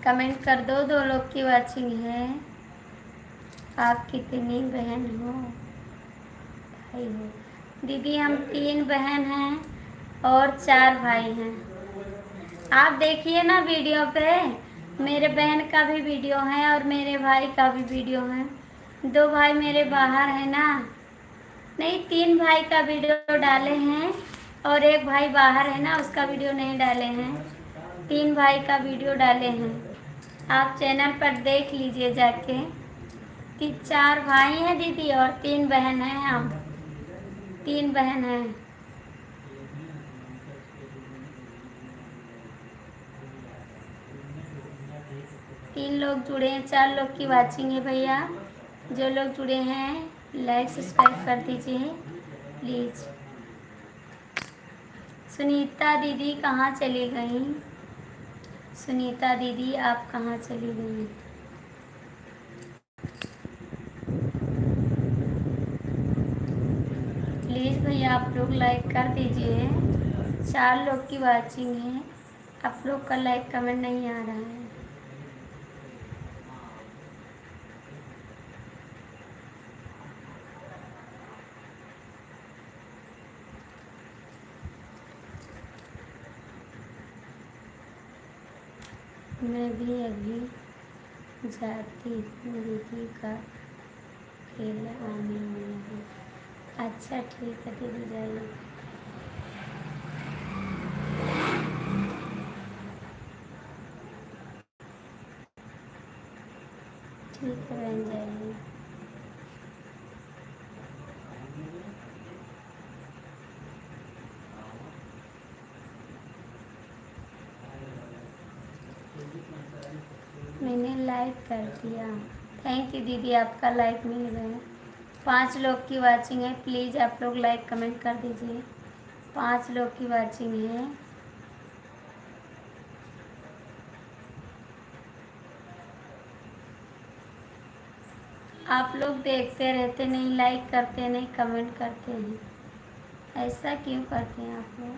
कमेंट कर दो, दो लोग की वाचिंग है। आप कितनी बहन हो भाई हो? दीदी हम 3 बहन हैं और 4 भाई हैं। आप देखिए ना वीडियो पे, मेरे बहन का भी वीडियो है और मेरे भाई का भी वीडियो है। 2 भाई मेरे बाहर है ना, नहीं 3 भाई का वीडियो डाले हैं और एक भाई बाहर है ना, उसका वीडियो नहीं डाले हैं। 3 भाई का वीडियो डाले हैं, आप चैनल पर देख लीजिए जाके। 4 भाई हैं दीदी और 3 बहन हैं, हम 3 बहन हैं। 3 लोग जुड़े हैं, 4 लोग की वाचिंग है भैया। जो लोग जुड़े हैं लाइक सब्सक्राइब कर दीजिए प्लीज़। सुनीता दीदी कहाँ चली गई? सुनीता दीदी आप कहाँ चली गई? प्लीज़ भैया आप लोग लाइक कर दीजिए। 4 लोग की वाचिंग है, आप लोग का लाइक कमेंट नहीं आ रहा है। मैं भी अभी जाती हूँ, दीदी का खेल आने वाला है। अच्छा ठीक है दीदी जाइए। ठीक है बहन जाइए। मैंने लाइक कर दिया, थैंक यू दीदी, आपका लाइक मिल गया। 5 लोग की वाचिंग है, प्लीज़ आप लोग लाइक कमेंट कर दीजिए। 5 लोग की वाचिंग है। आप लोग देखते रहते नहीं, लाइक करते नहीं, कमेंट करते हैं, ऐसा क्यों करते हैं आप लोग?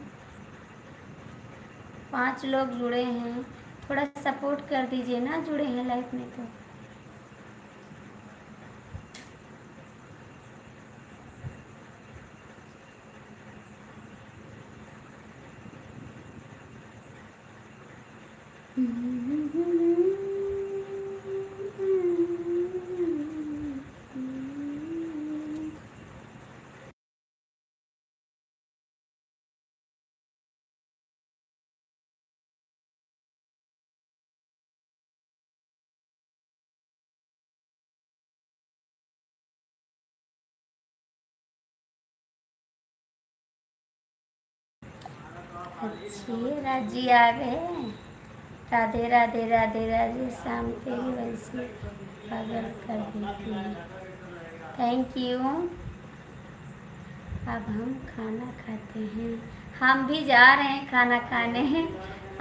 5 लोग जुड़े हैं, थोड़ा सपोर्ट कर दीजिए ना, जुड़े हैं लाइफ में तो। अच्छी राजी आ गए। राधे राधे राधे राधे, शाम तेरी वैसी पागल कर देती है। Thank you. अब हम खाना खाते हैं। हम भी जा रहे हैं खाना खाने।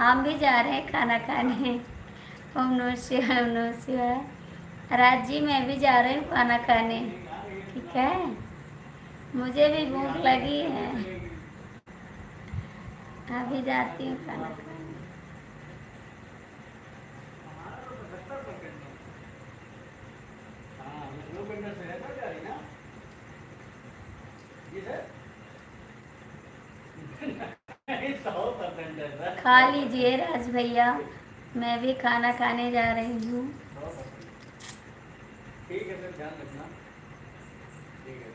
हम भी जा रहे हैं खाना खाने। ओम नमः शिवाय, ओम नमः शिवाय। राजी मैं भी जा रही हूँ खाना खाने। ठीक है, मुझे भी भूख लगी है। अभी जाती हूँ खाना खाने। खा लीजिए राज भैया, मैं भी खाना खाने जा रही हूँ। ठीक है सर, ध्यान रखना। ठीक है।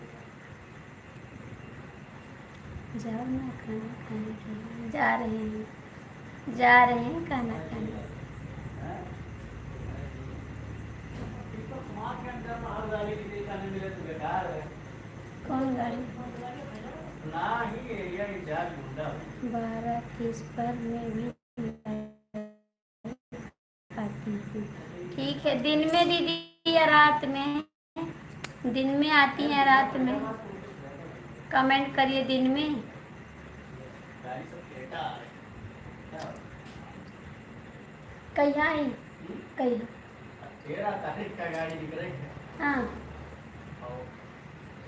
जाओ ना खाना खाने के लिए, जा रहे हैं, जा रहे हैं खाना खाने। समाज के अंदर बाहर गाड़ी किसी का नहीं मिले तो बेकार है। कौन गाड़ी? ना ही एरिया इंचार्ज ढूंढा। 12:30 पर मैं भी आती हूँ। ठीक है, दिन में दीदी या रात में? दिन में आती हैं रात में? कमेंट करिए दिन में। गाड़ी सब केटा कहीं आई? कहीं? 13 तारीख का गाड़ी दिख रही है। हाँ, और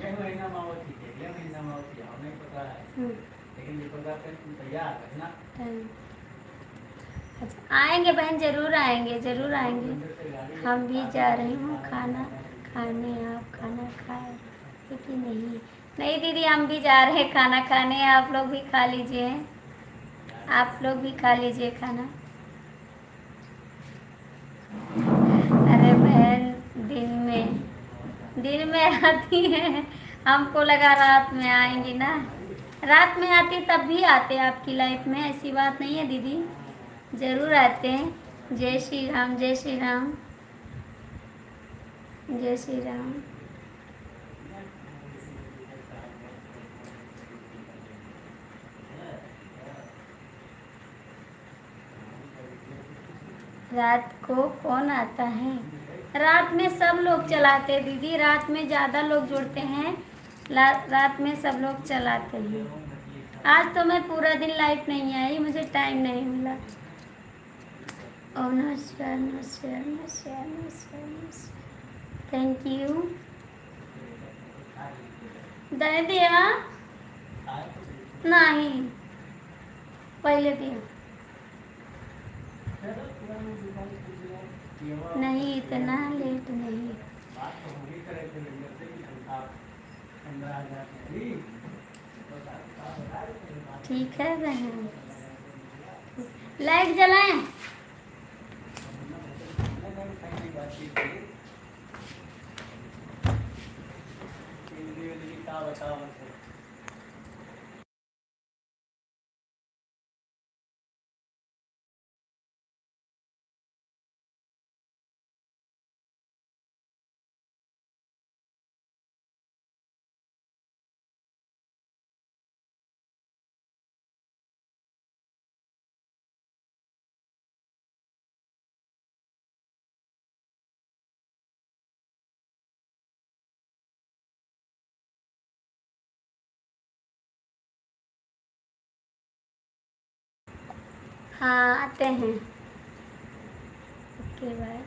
यह महीना में होती है, अगले महीना में होती है, हमें पता है। लेकिन ये पता है तुम तैयार रखना। अच्छा, आएंगे बहन, जरूर आएंगे, जरूर आएंगे। हम भी जा रही हूँ खाना खाने। आप खाना खाए है कि नहीं? नहीं दीदी, हम भी जा रहे हैं खाना खाने। आप लोग भी खा लीजिए, आप लोग भी खा लीजिए खाना। अरे बहन, दिन में आती है, हमको लगा रात में आएंगी ना। रात में आती तब भी आते आपकी लाइफ में, ऐसी बात नहीं है दीदी, जरूर आते हैं। जय श्री राम, जय श्री राम, जय श्री राम। रात को कौन आता है? रात में सब लोग चलाते हैं दीदी, रात में ज़्यादा लोग जुड़ते हैं। रात में सब लोग चलाते हैं। आज तो मैं पूरा दिन लाइव नहीं आई, मुझे टाइम नहीं मिला। ओम नमः शिवाय, नमः शिवाय, नमः शिवाय, नमः शिवाय, नमः शिवाय। Thank you. दे दिया? नहीं, पहले दिया नहीं, इतना लेट नहीं। ठीक है बहन, लाइट जलाएं? बताओ। हाँ, आते हैं। ओके, बाय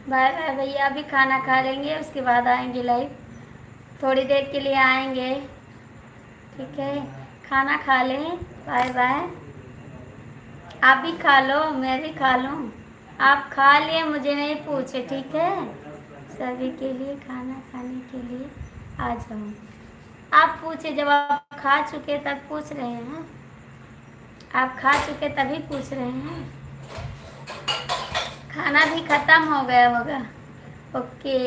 बाय बाय भैया, अभी खाना खा लेंगे, उसके बाद आएंगे लाइव, थोड़ी देर के लिए आएंगे। ठीक है, खाना खा लें। Bye bye. आप भी खा लो, मैं भी खा लूँ। आप खा लिए, मुझे नहीं पूछे। ठीक है, सभी के लिए खाना खाने के लिए आ जाओ। आप पूछे, जब आप खा चुके तब पूछ रहे हैं। आप खा चुके तभी पूछ रहे हैं। खाना भी ख़त्म हो गया होगा। ओके,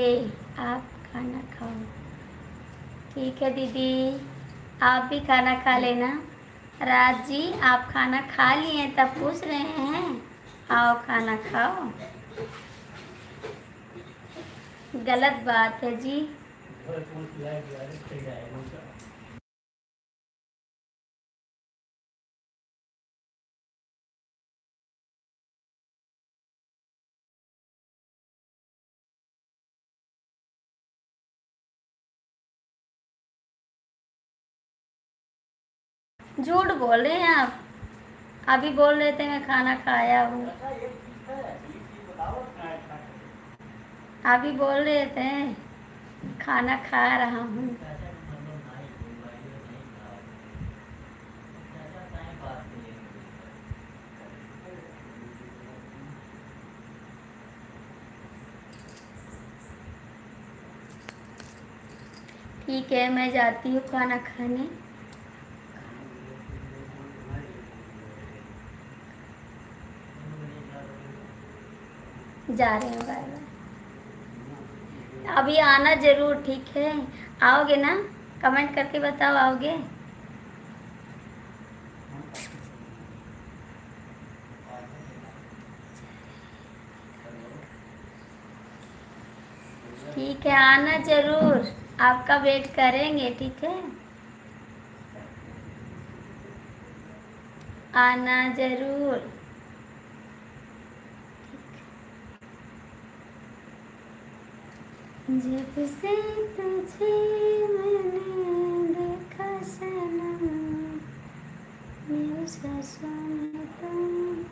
आप खाना खाओ। ठीक है दीदी, आप भी खाना खा लेना। राज जी, आप खाना खा लिए तब पूछ रहे हैं। आओ खाना खाओ। गलत बात है जी। झूठ बोल रहे हैं आप। अभी बोल रहे थे मैं खाना खाया हूँ। अच्छा एक चीज है, एक चीज बताओ क्या है खा अभी बोल रहे थे खाना खा रहा हूँ। चाचा का मतलब नहीं मोबाइल नहीं था। चाचा टाइम पास के लिए ठीक है, मैं जाती हूँ खाना खाने। जा रहे हैं, बाय बाय। अभी आना जरूर, ठीक है? आओगे ना? कमेंट करके बताओ, आओगे? ठीक है, आना जरूर, आपका वेट करेंगे, ठीक है? आना जरूर। जब से तुझे मैंने देखा सनम, मेरे सांसों में तुम,